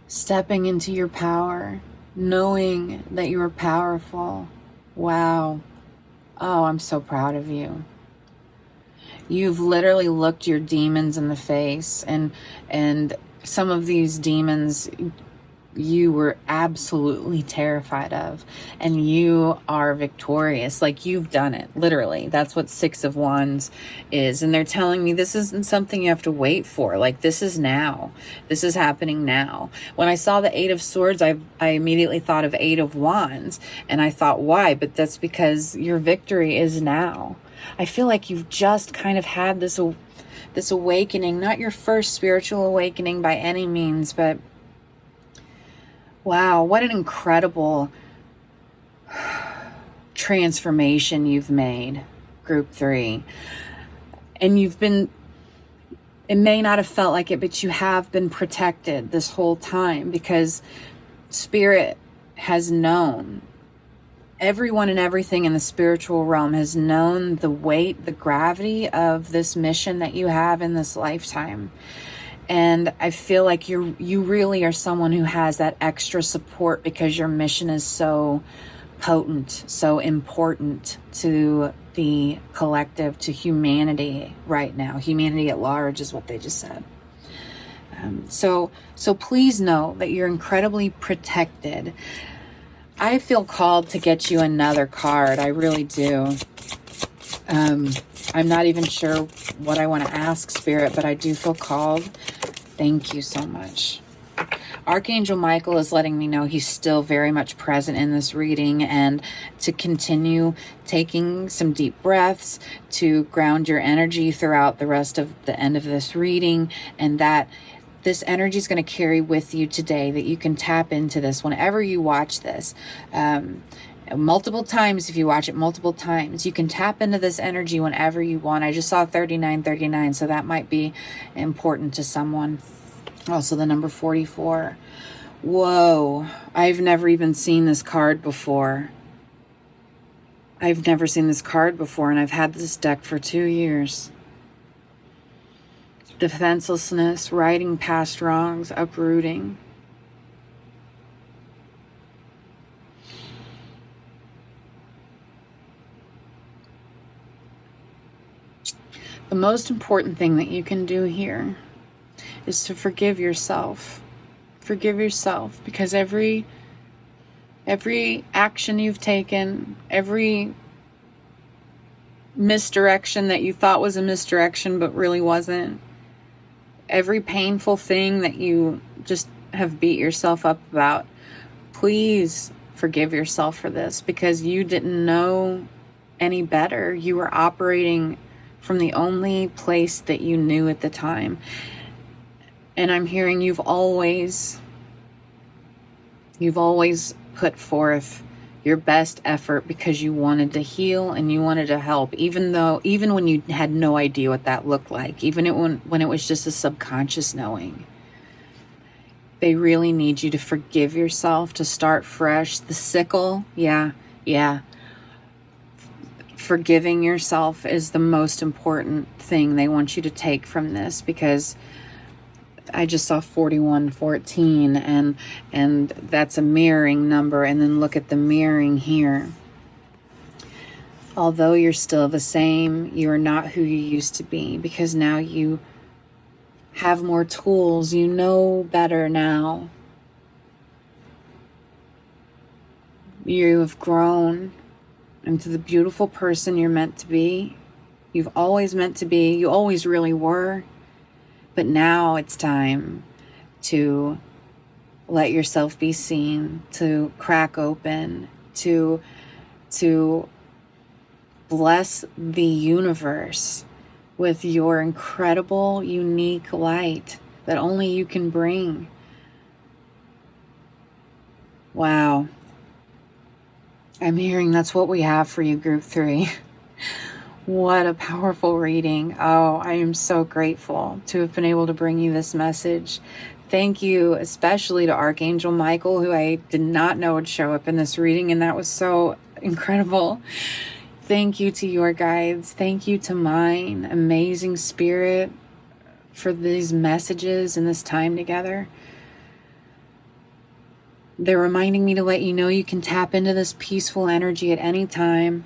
Stepping into your power, knowing that you are powerful. Wow. Oh, I'm so proud of you. You've literally looked your demons in the face, and some of these demons you were absolutely terrified of, and you are victorious. Like, you've done it, literally. That's what 6 of Wands is. And they're telling me this isn't something you have to wait for. Like, this is now. This is happening now. When I saw the 8 of Swords, I immediately thought of 8 of Wands, and I thought, why? But that's because your victory is now. I feel like you've just kind of had this awakening, not your first spiritual awakening by any means, but wow, what an incredible transformation you've made, Group 3. And it may not have felt like it, but you have been protected this whole time, because Spirit has known. Everyone and everything in the spiritual realm has known the weight, the gravity of this mission that you have in this lifetime. And I feel like you really are someone who has that extra support, because your mission is so potent, so important to the collective, to humanity right now. Humanity at large is what they just said. So please know that you're incredibly protected. I feel called to get you another card. I really do. I'm not even sure what I want to ask, Spirit, but I do feel called. Thank you so much. Archangel Michael is letting me know he's still very much present in this reading, and to continue taking some deep breaths to ground your energy throughout the rest of the end of this reading, and that this energy is going to carry with you today, that you can tap into this whenever you watch this. Multiple times, if you watch it multiple times, you can tap into this energy whenever you want. I just saw 3939, so that might be important to someone. Also the number 44. Whoa, I've never even seen this card before. I've never seen this card before, and I've had this deck for 2 years. Defenselessness, righting past wrongs, uprooting. The most important thing that you can do here is to forgive yourself. Forgive yourself, because every action you've taken, every misdirection that you thought was a misdirection but really wasn't, every painful thing that you just have beat yourself up about, please forgive yourself for this, because you didn't know any better. You were operating from the only place that you knew at the time. And I'm hearing you've always put forth your best effort because you wanted to heal and you wanted to help, even when you had no idea what that looked like, even when it was just a subconscious knowing. They really need you to forgive yourself, to start fresh. The sickle, yeah. Forgiving yourself is the most important thing they want you to take from this, because I just saw 4114, and that's a mirroring number. And then look at the mirroring here. Although you're still the same, you are not who you used to be, because now you have more tools. You know better now. You have grown into the beautiful person you're meant to be. You've always meant to be. You always really were. But now it's time to let yourself be seen, to crack open, to bless the universe with your incredible, unique light that only you can bring. Wow. I'm hearing that's what we have for you, Group 3. What a powerful reading. Oh, I am so grateful to have been able to bring you this message. Thank you especially to Archangel Michael, who I did not know would show up in this reading, and that was so incredible. Thank you to your guides. Thank you to mine, amazing spirit, for these messages and this time together. They're reminding me to let you know you can tap into this peaceful energy at any time.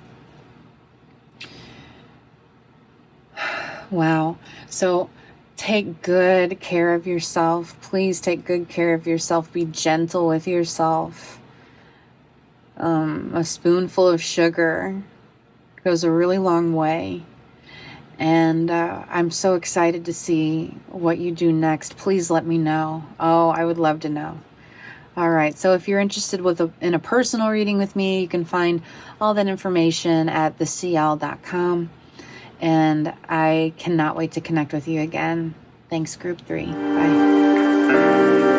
Wow. So take good care of yourself. Please take good care of yourself. Be gentle with yourself. A spoonful of sugar goes a really long way. And I'm so excited to see what you do next. Please let me know. Oh, I would love to know. All right. So if you're interested in a personal reading with me, you can find all that information at thecl.com. And I cannot wait to connect with you again. Thanks, Group 3. Bye.